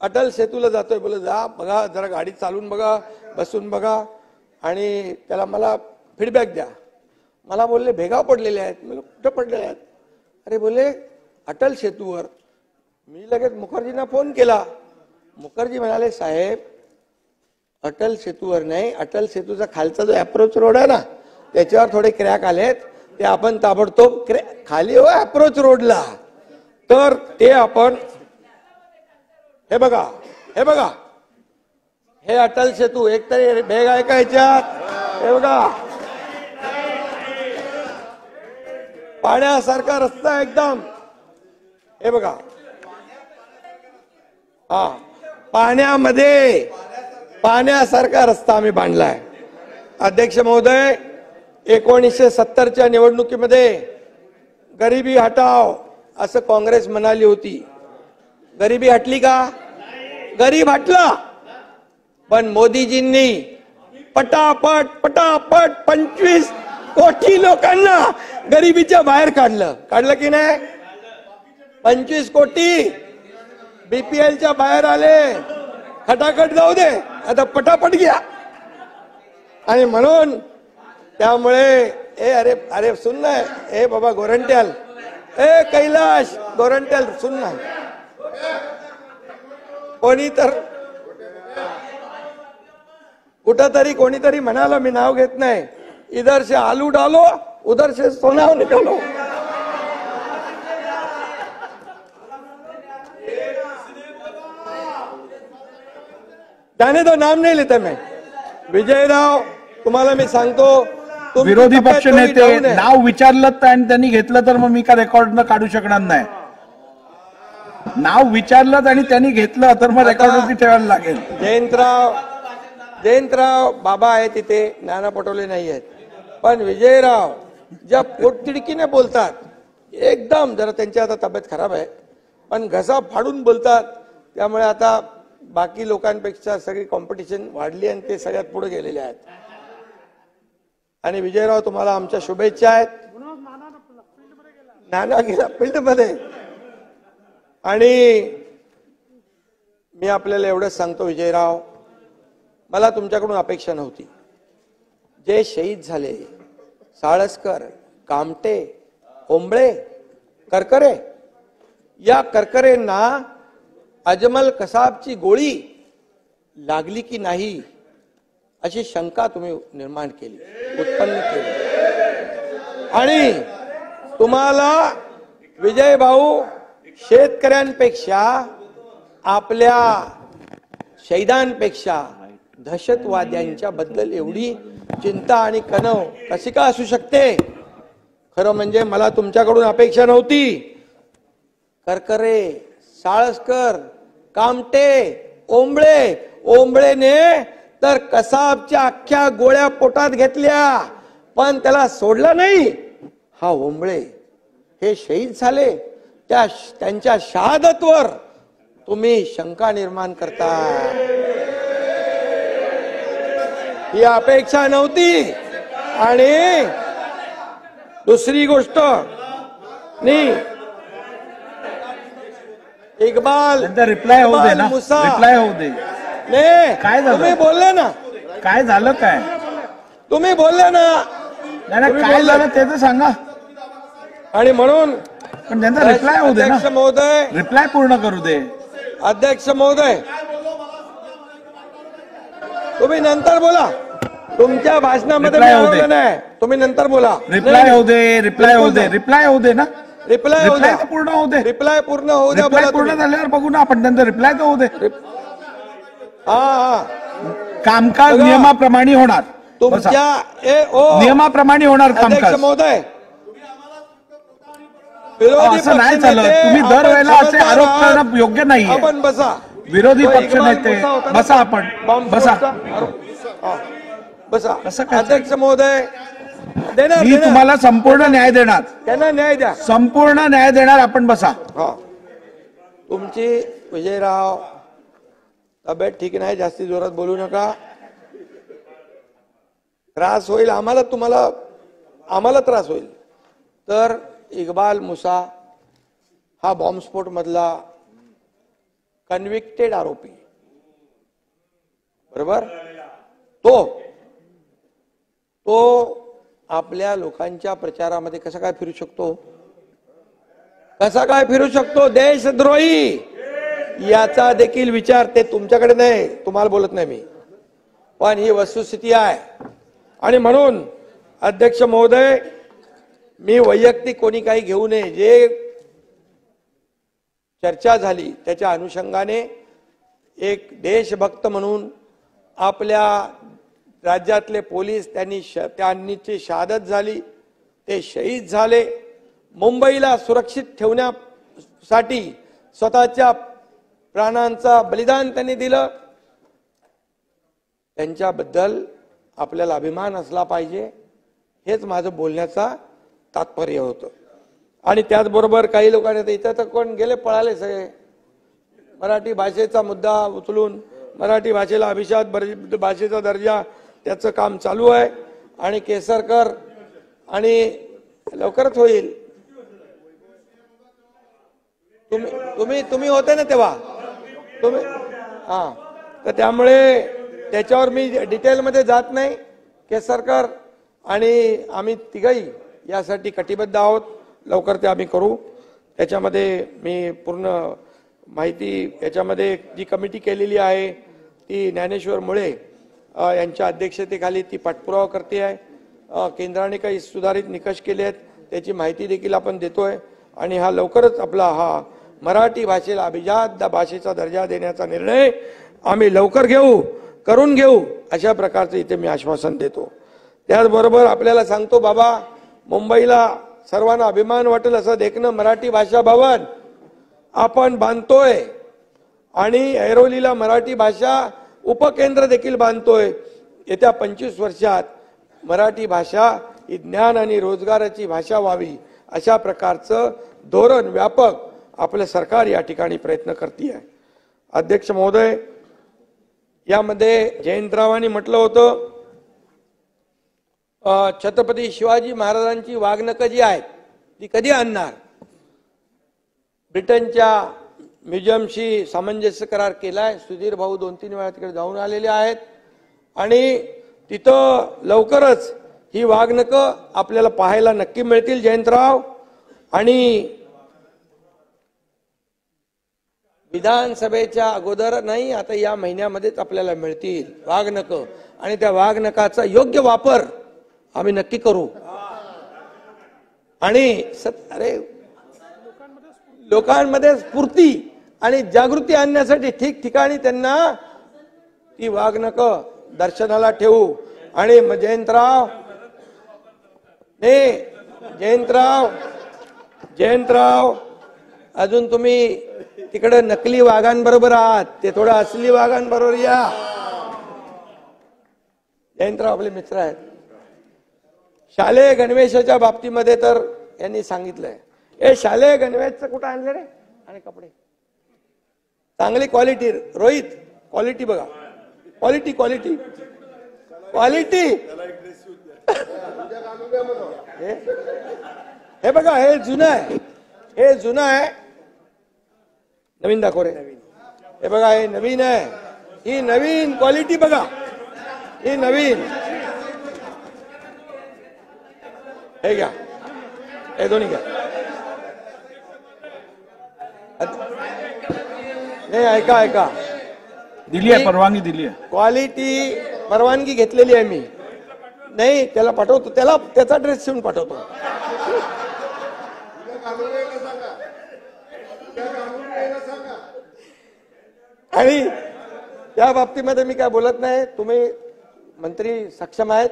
अटल सेतूला जातोय. बोले जा, बघा जरा गाडी चालून बघा, बसून बघा आणि त्याला मला फीडबॅक द्या. मला बोलले भेगा पडलेले आहेत. मी कुठं पडलेले आहेत? अरे बोले अटल सेतूवर. मी लगेच मुखर्जींना फोन केला. मुखर्जी म्हणाले साहेब अटल सेतूवर नाही, अटल सेतूचा खालचा जो अप्रोच रोड आहे ना त्याच्यावर थोडे क्रॅक आलेत, ते आपण ताबडतोब खाली हो अप्रोच रोडला, तर ते आपण हे बघा, हे बघा, हे अटल सेतू. एकतरी भेग आहे का याच्यात? हे बघा पाण्यासारखा रस्ता एकदम. हे बघा, हा पाण्यामध्ये पाण्यासारखा रस्ता आम्ही बांधलाय. अध्यक्ष महोदय, 1970च्या निवडणुकीमध्ये गरिबी हटाव असं काँग्रेस म्हणाली होती. गरिबी हटली का? गरीब हटला. पण मोदीजींनी पटापट पटापट 25 कोटी लोकांना गरिबीच्या बाहेर काढलं. काढलं की नाही? 25 कोटी BPLच्या बाहेर आले. खटाखट जाऊ दे, आता पटापट घ्या. आणि म्हणून त्यामुळे अरे अरे सुन ना, बाबा गोरंट्याल, कैलाश गोरंट्याल सुन ना. कोणी तर कुठंतरी कोणीतरी म्हणाला, मी नाव घेत नाही, इधर से आलू डालो उधर से सोना निकालो. जाने दो, नाम नहीं लेता मैं. विजयराव, तुम्हाला मी सांगतो, विरोधी पक्ष नेते नाव विचारलं आणि त्यांनी घेतलं तर मग मी का रेकॉर्ड न काढू शकणार नाही. नाव विचारलं आणि त्यांनी घेतलं तर मग रेकॉर्ड ठेवायला लागेल. जयंतराव बाबा आहे तिथे, नाना पटोले नाही आहेत. पण विजयराव ज्या पोटतिडकीने बोलतात, एकदम जरा त्यांची आता तब्येत खराब आहे, पण घसा फाडून बोलतात. त्यामुळे आता बाकी लोकांपेक्षा सगळी कॉम्पिटिशन वाढली आणि ते सगळ्यात पुढे गेलेले आहेत. आणि विजयराव तुम्हाला आमच्या शुभेच्छा आहेत. नाना गेला फील्ड मध्ये. आणि मी आपल्याला एवढंच सांगतो विजयराव, मला तुमच्याकडून अपेक्षा नव्हती. जे शहीद झाले, साळसकर, कामटे, ओंबळे, करकरे, या करकरेंना अजमल कसाबची गोळी लागली की नाही अशी शंका तुम्ही निर्माण केली, उत्पन्न केली. आणि तुम्हाला विजय भाऊ शेतकऱ्यांपेक्षा, आपल्या शहीदांपेक्षा दहशतवाद्यांच्या बद्दल एवढी चिंता आणि कणव कशी का असू शकते? खरं म्हणजे मला तुमच्याकडून अपेक्षा नव्हती. करकरे, साळसकर, कामटे, ओंबळेने तर कसाबच्या अख्ख्या गोळ्या पोटात घेतल्या, पण त्याला सोडलं नाही. हा ओंबळे हे शहीद झाले, त्यांच्या शहादतवर तुम्ही शंका निर्माण करता, ही अपेक्षा नव्हती. आणि दुसरी गोष्ट इक्बाल रिप्लाय होऊ दे ना, मुसा रिप्लाय होऊ दे. काय झालं? तुम्ही बोलले ना, काय झालं? काय तुम्ही बोलले ना, नाही काय झालं ते तर सांगा. आणि म्हणून पण त्यांचा रिप्लाय होऊ दे ना. अध्यक्ष महोदय, रिप्लाय पूर्ण करू दे. अध्यक्ष महोदय, तुम्ही नंतर बोला. तुमच्या भाषणामध्ये नाही, तुम्ही नंतर बोला. रिप्लाय होऊ दे, रिप्लाय होऊ दे, रिप्लाय होऊ दे ना. रिप्लाय पूर्ण होऊ दे. रिप्लाय पूर्ण होऊ द्या. रिप्लाय पूर्ण झाल्यावर बघू ना आपण. त्यांचा रिप्लाय तर होऊ दे. कामकाज नियमाप्रमाणे होणार. तुमच्या नियमाप्रमाणे होणार कामकाज. अध्यक्ष महोदय, असं नाही चालत. तुम्ही दरवेळेला असे आरोप करणं योग्य नाही. आपण बसा. विरोधी पक्ष नेते बसा. आपण बसा बसा. अध्यक्ष महोदय, मी तुम्हाला संपूर्ण न्याय देणार. त्यांना न्याय द्या, संपूर्ण न्याय देणार. आपण बसा. तुमची विजयराव तब्येत ठीक नाही, जास्ती जोरात बोलू नका. त्रास होईल आम्हाला, तुम्हाला, आम्हाला त्रास होईल. तर इक्बाल मुसा हा बॉम्बस्फोट मधला कन्व्हिक्टेड आरोपी, बरोबर, तो आपल्या लोकांच्या प्रचारामध्ये कसा काय फिरू शकतो? कसा काय फिरू शकतो? देशद्रोही, याचा देखील विचार, ते तुमच्याकडे नाही, तुम्हाला बोलत नाही मी, पण ही वस्तुस्थिती आहे. आणि म्हणून अध्यक्ष महोदय, मी वैयक्तिक कोणी काही घेऊ नये. जे चर्चा झाली त्याच्या अनुषंगाने एक देशभक्त म्हणून आपल्या राज्यातले पोलीस त्यांची शहादत झाली, ते शहीद झाले. मुंबईला सुरक्षित ठेवण्यासाठी स्वतःच्या प्राणांचा बलिदान त्यांनी दिलं. त्यांच्याबद्दल आपल्याला अभिमान असला पाहिजे, हेच माझं बोलण्याचा तात्पर्य होतं. आणि त्याचबरोबर काही लोकांनी इथं तर कोण गेले, पळाले सगळे. मराठी भाषेचा मुद्दा उचलून मराठी भाषेला अभिजात भाषेचा दर्जा, त्याचं काम चालू आहे. आणि केसरकर, आणि लवकरच होईल. तुम्ही होते ना तेव्हा, तुम्ही तर त्यामुळे त्याच्यावर मी डिटेलमध्ये जात नाही. केसरकर आणि आम्ही तिघही यासाठी कटिबद्ध आहोत. लवकर ते आम्ही करू. त्याच्यामध्ये मी पूर्ण माहिती, याच्यामध्ये जी कमिटी केलेली आहे ती ज्ञानेश्वर मुळे यांच्या अध्यक्षतेखाली ती पाठपुरावा करते आहे. केंद्राने काही सुधारित निकष केले आहेत, त्याची माहिती देखील आपण देतोय. आणि हा लवकरच आपला हा मराठी भाषेला अभिजात भाषेचा दर्जा देण्याचा निर्णय आम्ही लवकर करून घेऊ, अशा प्रकारचं इथे मी आश्वासन देतो. त्याचबरोबर आपल्याला सांगतो, बाबा, मुंबईला सर्वांना अभिमान वाटेल असं देखणं मराठी भाषा भवन आपण बांधतोय. आणि ऐरोलीला मराठी भाषा उपकेंद्र देखील बांधतोय. येत्या 25 वर्षात मराठी भाषा ही ज्ञान आणि रोजगाराची भाषा व्हावी, अशा प्रकारचं धोरण व्यापक आपलं सरकार या ठिकाणी प्रयत्न करते आहे. अध्यक्ष महोदय, यामध्ये जयंतरावांनी म्हटलं होतं, छत्रपती शिवाजी महाराजांची वाघनखं जी आहेत ती कधी आणणार? ब्रिटनच्या म्युझियमशी सामंजस्य करार केलाय. सुधीर भाऊ 2-3 वेळा तिकडे जाऊन आलेले आहेत. आणि तिथं लवकरच ही वाघनखं आपल्याला पाहायला नक्की मिळतील जयंतराव. आणि विधानसभेच्या अगोदर नाही, आता या महिन्यामध्येच आपल्याला मिळतील वाघनखं. आणि त्या वाघनखाचा योग्य वापर आम्ही नक्की करू. आणि लोकांमध्ये स्फूर्ती आणि जागृती आणण्यासाठी ठिकठिकाणी त्यांना ती वाघनखं दर्शनाला ठेवू. आणि जयंतराव, अजून तुम्ही तिकडे नकली वाघांबरोबर आहात, ते थोडं असली वाघांबरोबर या. जयंतराव आपले मित्र आहेत. शालेय गणवेशाच्या बाबतीमध्ये तर यांनी सांगितलंय, हे शालेय गणवेशचं कुठं आणले रे? आणि कपडे चांगली क्वालिटी. रोहित, क्वालिटी बघा, क्वालिटी क्वालिटी क्वालिटी. हे बघा, हे जुनं आहे, हे जुनं आहे. नवीन दाखव रे. हे बघा, हे नवीन आहे. ही नवीन क्वालिटी बघा, ही नवीन. हे घ्या, हे दोन्ही घ्या. नाही, ऐका ऐका, दिली आहे, परवानगी दिली आहे. क्वालिटी परवानगी घेतलेली आहे मी. नाही, त्याला पाठवतो, त्याला त्याचा ड्रेस शिवून पाठवतो. आणि त्या बाबतीमध्ये मी काय बोलत नाही. तुम्ही मंत्री सक्षम आहेत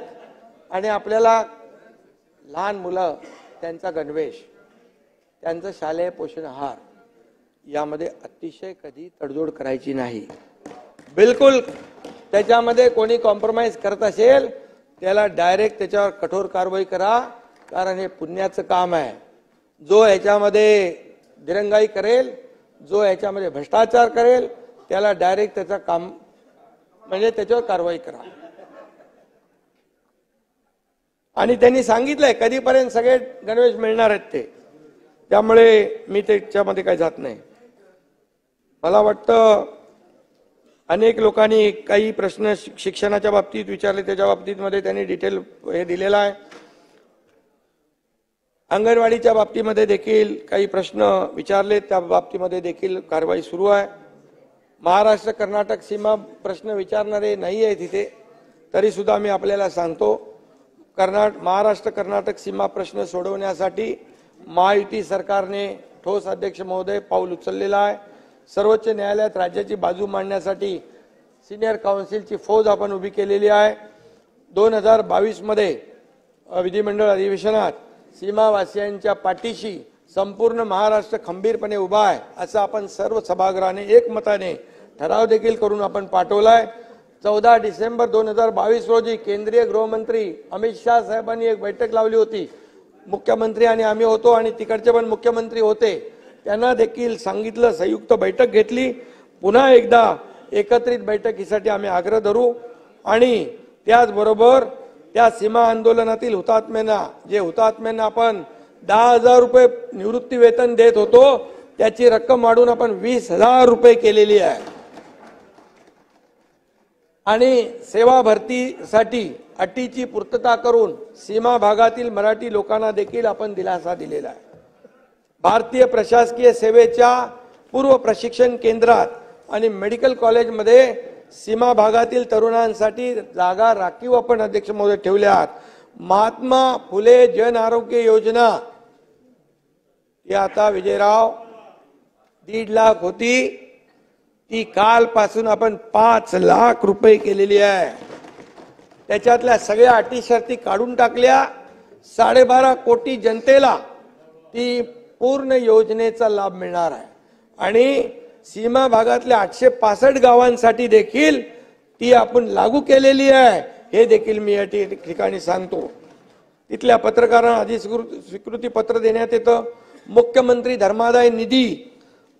आणि आपल्याला लहान मुलं, त्यांचा गणवेश, त्यांचं शालेय पोषण आहार यामध्ये अतिशय कधी तडजोड करायची नाही. बिलकुल त्याच्यामध्ये कोणी कॉम्प्रोमाइज करत असेल त्याला डायरेक्ट त्याच्यावर कठोर कारवाई करा, कारण हे पुण्याचं काम आहे. जो ह्याच्यामध्ये दिरंगाई करेल, जो ह्याच्यामध्ये भ्रष्टाचार करेल, त्याला डायरेक्ट त्याचा काम म्हणजे त्याच्यावर कारवाई करा. आणि त्यांनी सांगितलंय कधीपर्यंत सगळे गणवेश मिळणार आहेत ते, त्यामुळे मी त्याच्यामध्ये काही जात नाही. मला वाटतं अनेक लोकांनी काही प्रश्न शिक्षणाच्या बाबतीत विचारले, त्याच्या बाबतीत मध्ये त्यांनी डिटेल हे दिलेला आहे. अंगणवाडीच्या बाबतीमध्ये देखील काही प्रश्न विचारले, त्या बाबतीमध्ये देखील कारवाई सुरू आहे. महाराष्ट्र कर्नाटक सीमा प्रश्न विचारणारे नाही आहे तिथे, तरी सुद्धा मी आपल्याला सांगतो, महाराष्ट्र कर्नाटक सीमा प्रश्न सोडवण्यासाठी महायुती सरकारने ठोस अध्यक्ष महोदय पाऊल उचललेला आहे. सर्वोच्च न्यायालयात राज्याची बाजू मांडण्यासाठी सिनियर काउन्सिलची फौज आपण उभी केलेली आहे. 2022 मध्ये विधिमंडळ अधिवेशनात सीमावासियांच्या पाठीशी संपूर्ण महाराष्ट्र खंबीरपणे उभा आहे असं आपण सर्व सभागृहाने एकमताने ठराव देखील करून आपण पाठवलाय. 14 डिसेंबर 2022 रोजी केंद्रीय गृहमंत्री अमित शाह साहेबांनी एक बैठक लावली होती. मुख्यमंत्री आणि आम्ही होतो आणि तिकडचे पण मुख्यमंत्री होते. त्यांना देखील सांगितलं, संयुक्त बैठक घेतली. पुन्हा एकदा एकत्रित बैठकीसाठी आम्ही आग्रह धरू आणि त्याचबरोबर त्या सीमा आंदोलनातील हुतात्म्यांना आपण 10,000 रुपये निवृत्ती वेतन देत होतो, त्याची रक्कम वाढवून आपण 20,000 रुपये केलेली आहे. आणि सेवा भरतीसाठी अटीची पूर्तता करून सीमा भागातील मराठी लोकांना देखील आपण दिलासा दिलेला आहे. भारतीय प्रशासकीय सेवेच्या पूर्व प्रशिक्षण केंद्रात आणि मेडिकल कॉलेजमध्ये सीमा भागातील तरुणांसाठी जागा राखीव आपण अध्यक्ष महोदय ठेवल्यात. महात्मा फुले जन आरोग्य योजना ही आता विजयराव 1.5 लाख होती, ती कालपासून आपण 5 लाख रुपये केलेली आहे. त्याच्यातल्या सगळ्या अटी शर्ती काढून टाकल्या. 12.5 कोटी जनतेला ती पूर्ण योजनेचा लाभ मिळणार आहे. आणि सीमा भागातल्या 865 गावांसाठी देखील ती आपण लागू केलेली आहे, हे देखील मी या ठिकाणी सांगतो. तिथल्या पत्रकारांना आधी स्वीकृती पत्र देण्यात येतं. मुख्यमंत्री धर्मादाय निधी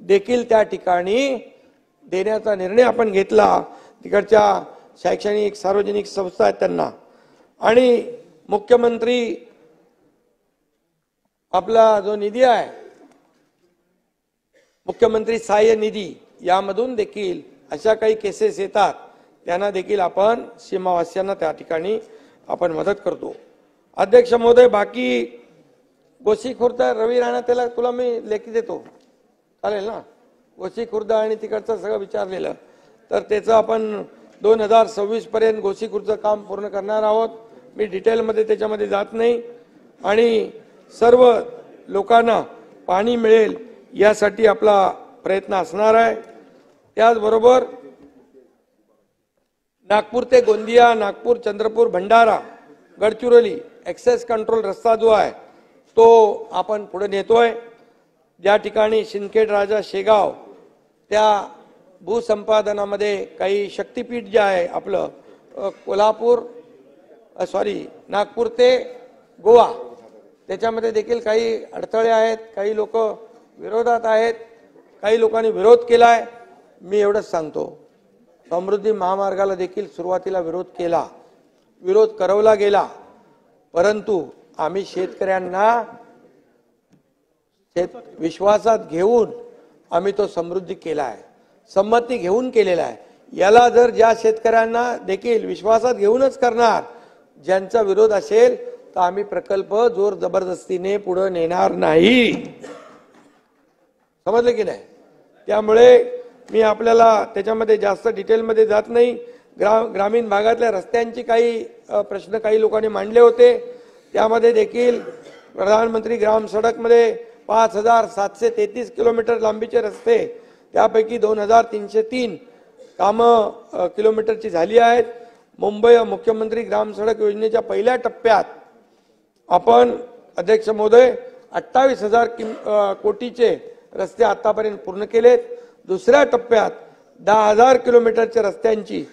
देखील त्या ठिकाणी देण्याचा निर्णय आपण घेतला. तिकडच्या शैक्षणिक सार्वजनिक संस्था आहेत त्यांना. आणि मुख्यमंत्री आपला जो निधी आहे, मुख्यमंत्री सहाय्य निधी, यामधून देखील अशा काही केसेस येतात, त्यांना देखील आपण सीमावासियांना त्या ठिकाणी आपण मदत करतो. अध्यक्ष महोदय, बाकी गोसी खुर्द रवी राणा त्याला तुला मी लेखी देतो, चालेल ना? गोसी खुर्द आणि तिकडचं सगळं विचारलेलं, तर त्याचं आपण 2026 पर्यंत गोसी खुर्दचं काम पूर्ण करणार आहोत. मी डिटेलमध्ये त्याच्यामध्ये जात नाही. आणि सर्व लोकांना पाणी मिळेल यासाठी आपला प्रयत्न असणार आहे. त्याचबरोबर नागपूर ते गोंदिया, नागपूर, चंद्रपूर, भंडारा, गडचिरोली एक्सेस कंट्रोल रस्ता जो आहे तो आपण पुढे नेतोय. ज्या ठिकाणी सिंदखेड राजा शेगाव त्या भूसंपादनामध्ये काही शक्तीपीठ जे आहे आपलं नागपूर ते गोवा त्याच्यामध्ये देखील काही अडथळे आहेत, काही लोक विरोधात आहेत, काही लोकांनी विरोध केलाय. मी एवढंच सांगतो, समृद्धी महामार्गाला देखील सुरुवातीला विरोध करवला गेला, परंतु आम्ही शेतकऱ्यांना विश्वासात घेऊन आम्ही तो समृद्धी केला आहे, संमती घेऊन केलेला आहे. याला जर ज्या शेतकऱ्यांना देखील विश्वासात घेऊनच करणार, ज्यांचा विरोध असेल तर आम्ही प्रकल्प जोर जबरदस्तीने पुढे नेणार नाही. समजलं की नाही? त्यामुळे मी आपल्याला त्याच्यामध्ये जास्त डिटेलमध्ये जात नाही. ग्रामीण भागातल्या रस्त्यांची काही प्रश्न काही लोकांनी मांडले होते, त्यामध्ये देखील प्रधानमंत्री ग्राम सडक मध्ये 5733 किलोमीटर लांबीचे रस्ते, त्यापैकी 2303 कामं किलोमीटरची झाली आहेत. मुंबई मुख्यमंत्री ग्राम सडक योजनेच्या पहिल्या टप्प्यात आपण अध्यक्ष महोदय 28,000 कोटीचे रस्ते आतापर्यंत पूर्ण केलेत. दुसऱ्या टप्प्यात 10,000 किलोमीटरच्या रस्त्यांची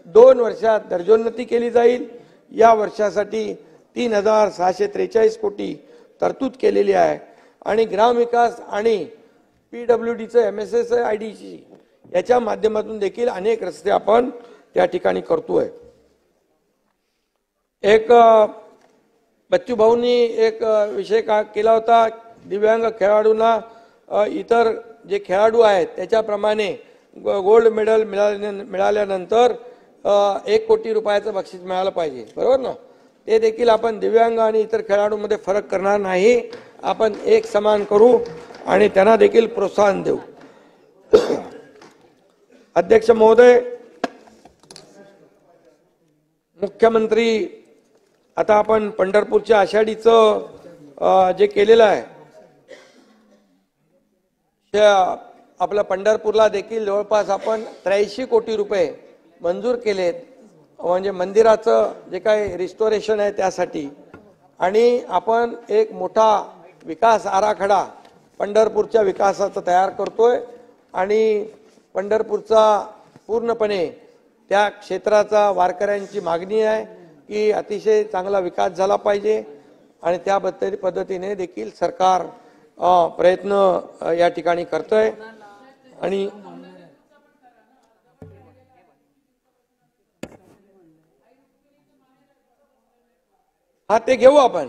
2 वर्षात दर्जोन्नती केली जाईल. या वर्षासाठी 3,643 कोटी तरतूद केलेली आहे आणि ग्रामविकास आणि PWDचं MSSIDC याच्या माध्यमातून देखील अनेक रस्ते आपण त्या ठिकाणी करतोय. एक बच्चू भाऊंनी एक विषय केला होता, दिव्यांग खेळाडूंना इतर जे खेळाडू आहेत त्याच्याप्रमाणे गोल्ड मेडल मिळाल्यानंतर 1 कोटी रुपयाचं बक्षीस मिळालं पाहिजे, बरोबर ना? ते देखील आपण दिव्यांग आणि इतर खेळाडूंमध्ये फरक करणार नाही, आपण एक समान करू आणि त्यांना देखील प्रोत्साहन देऊ. अध्यक्ष महोदय, मुख्यमंत्री आता आपण पंढरपूरच्या आषाढीचं जे केलेलं आहे, आपल्या पंढरपूरला देखील जवळपास आपण 83 कोटी रुपये मंजूर केलेत, म्हणजे मंदिराचं जे काही रिस्टोरेशन आहे त्यासाठी. आणि आपण एक मोठा विकास आराखडा पंढरपूरच्या विकासाचा तयार करतोय आणि पंढरपूरचा पूर्णपणे त्या क्षेत्राचा वारकऱ्यांची मागणी आहे की अतिशय चांगला विकास झाला पाहिजे आणि त्या पद्धतीने देखील सरकार प्रयत्न या ठिकाणी करतोय. आणि हा ते घेऊ आपण.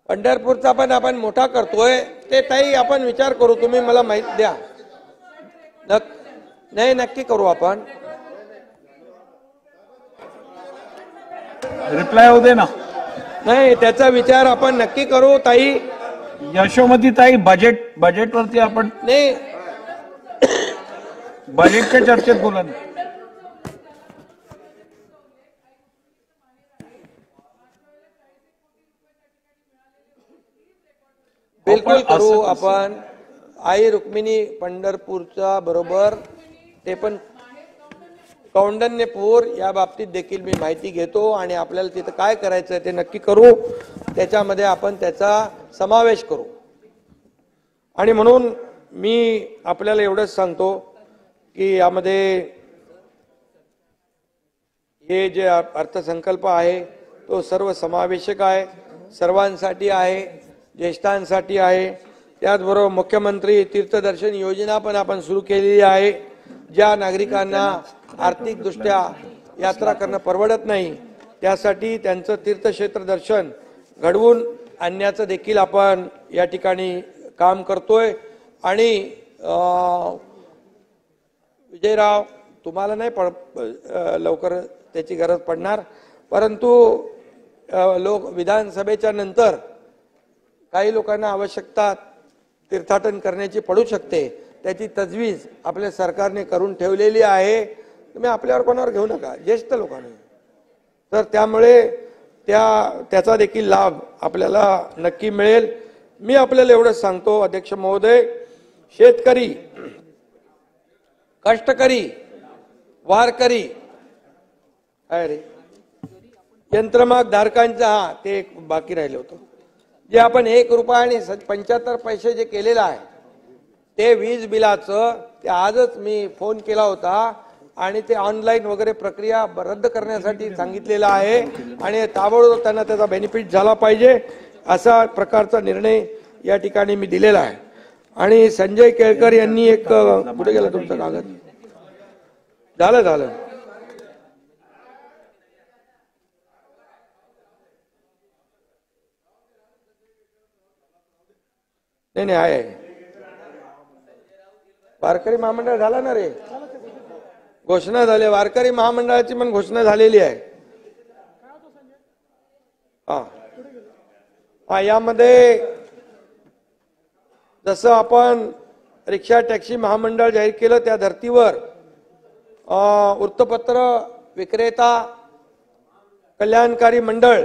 पंढरपूरचा पण आपण मोठा करतोय, ते ताई आपण विचार करू, तुम्ही मला माहिती द्या. नाही, नक्की करू आपण. रिप्लाय होऊ दे ना. नाही, त्याचा विचार आपण नक्की करू ताई. यशोमती ताई, बजेटवरती आपण नाही, बजेटच्या चर्चेत बोला ना. बिलकुल करू आपण. आई रुक्मिणी पंढरपूरच्या बरोबर ते पण कौंडण्यपूर या बाबतीत देखील मी माहिती घेतो आणि आपल्याला तिथं काय करायचं ते नक्की करू, त्याच्यामध्ये आपण त्याचा समावेश करू. आणि म्हणून मी आपल्याला एवढंच सांगतो की यामध्ये हे जे अर्थसंकल्प आहे तो सर्व समावेशक आहे, सर्वांसाठी आहे, ज्येष्ठांसाठी आहे. त्याचबरोबर मुख्यमंत्री तीर्थदर्शन योजना पण आपण सुरू केलेली आहे. ज्या नागरिकांना आर्थिकदृष्ट्या यात्रा करणं परवडत नाही त्यासाठी त्यांचं तीर्थक्षेत्र दर्शन घडवून आणण्याचं देखील आपण या ठिकाणी काम करतोय. आणि विजयराव, तुम्हाला नाही लवकर त्याची गरज पडणार, परंतु विधानसभेच्या नंतर काही लोकांना आवश्यकता तीर्थाटन करण्याची पडू शकते, त्याची तजवीज आपल्या सरकारने करून ठेवलेली आहे. तुम्ही आपल्यावर कोणावर घेऊ नका, ज्येष्ठ लोकांनी. तर त्यामुळे त्याचा देखील लाभ आपल्याला नक्की मिळेल. मी आपल्याला एवढंच सांगतो अध्यक्ष महोदय, शेतकरी, कष्टकरी, वारकरी, काय रे यंत्रमाग धारकांचा, हा ते एक बाकी राहिलं होतं, जे आपण 1 रुपया आणि 75 पैसे जे केलेलं आहे ते वीज बिलाचं, ते आजच मी फोन केला होता, आणि ते ऑनलाईन वगैरे प्रक्रिया रद्द करण्यासाठी सांगितलेलं आहे आणि ताबडतोब त्यांना त्याचा बेनिफिट झाला पाहिजे असा प्रकारचा निर्णय या ठिकाणी मी दिलेला आहे। आणि संजय केळकर यांनी एक कुठे गेला तुमचा कागद? झालं नाही आहे वारकरी महामंडळ झाला ना रे, घोषणा झाली वारकरी महामंडळाची पण घोषणा झालेली आहे। यामध्ये जसं आपण रिक्षा टॅक्सी महामंडळ जाहीर केलं त्या धर्तीवर वृत्तपत्र विक्रेता कल्याणकारी मंडळ,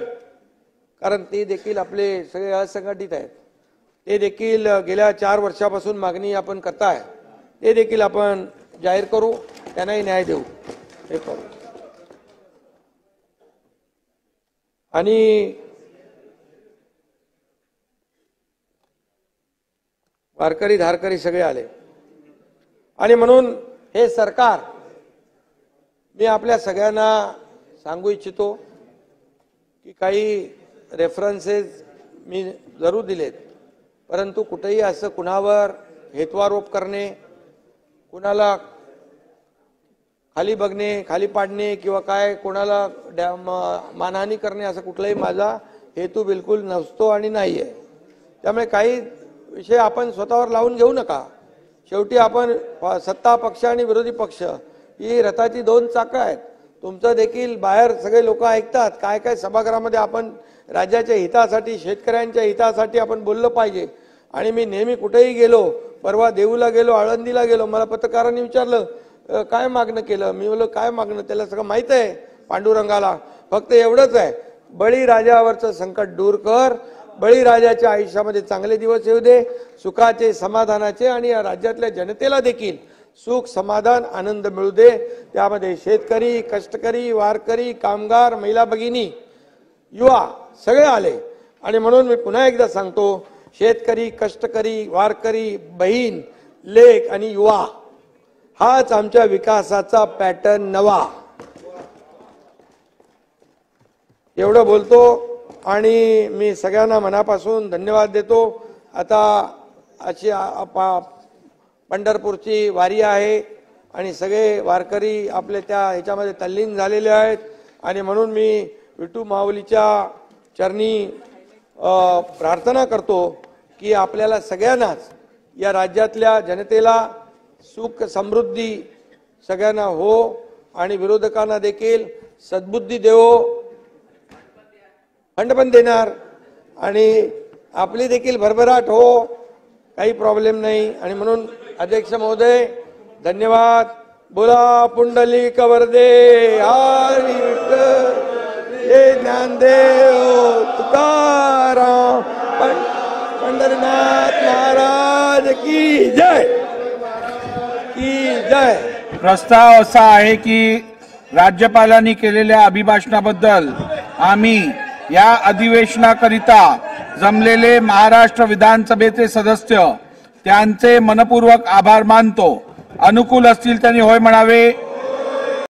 कारण ते देखील आपले सगळे असंघटित आहेत, ते देखील गेल्या 4 वर्षापासून मागणी आपण करताय, ते देखील आपण जाहीर करू, त्यांनाही न्याय देऊ। आणि वारकरी धारकरी सगळे आले आणि म्हणून हे सरकार, मी आपल्या सगळ्यांना सांगू इच्छितो की काही रेफरन्सेस मी जरूर दिलेत, परंतु कुठेही असं कुणावर हेतुआरोप करणे, कुणाला खाली बघणे, खाली पाडणे किंवा काय कोणाला मानहानी करणे असं कुठलाही माझा हेतू बिलकुल नसतो आणि नाही आहे। त्यामुळे काही विषय आपण स्वतःवर लावून घेऊ नका। शेवटी आपण सत्ता पक्ष आणि विरोधी पक्ष ही रथाची 2 चाकं आहेत। तुमचं देखील बाहेर सगळे लोक ऐकतात, काय काय सभागृहामध्ये आपण राज्याच्या हितासाठी, शेतकऱ्यांच्या हितासाठी आपण बोललं पाहिजे। आणि मी नेहमी कुठेही गेलो, परवा देऊला गेलो, आळंदीला गेलो, मला पत्रकारांनी विचारलं काय मागणं केलं, मी बोललो काय मागणं, त्याला सगळं माहित आहे पांडुरंगाला, फक्त एवढंच आहे, बळीराजावरचं संकट दूर कर, बळीराजाच्या आयुष्यामध्ये चांगले दिवस येऊ दे, सुखाचे, समाधानाचे, आणि या राज्यातल्या जनतेला देखील सुख, समाधान, आनंद मिळू दे। त्यामध्ये शेतकरी, कष्टकरी, वारकरी, कामगार, महिला भगिनी, युवा सगळे आले। आणि म्हणून मी पुन्हा एकदा सांगतो, शेतकरी, कष्टकरी, वारकरी, बहीण, लेक आणि युवा हाच आमच्या विकासाचा पॅटर्न नवा। एवढं बोलतो आणि मी सगळ्यांना मनापासून धन्यवाद देतो। आता अशी पंढरपूरची वारी आहे आणि सगळे वारकरी आपले त्या ह्याच्यामध्ये तल्लीन झालेले आहेत आणि म्हणून मी विठू माऊलीच्या चरणी प्रार्थना करतो की आपल्याला सगळ्यांनाच, या राज्यातल्या जनतेला सुख समृद्धी सगळ्यांना हो आणि विरोधकांना देखील सद्बुद्धी देवो, फंड पण देणार आणि आपली देखील भरभराट हो, काही प्रॉब्लेम नाही। आणि म्हणून अध्यक्ष महोदय धन्यवाद। बोला पुंडलिक वरदे हरी विठ्ठल, हे ज्ञानदेव तुकाराम, पंढरीनाथ महाराज की जय, की जय। प्रस्ताव असा आहे की राज्यपालांनी केलेल्या अभिभाषणाबद्दल आम्ही या अधिवेशनाकरिता जमलेले महाराष्ट्र विधानसभेचे सदस्य त्यांचे मनपूर्वक आभार मानतो। अनुकूल असतील त्यांनी होय म्हणावे।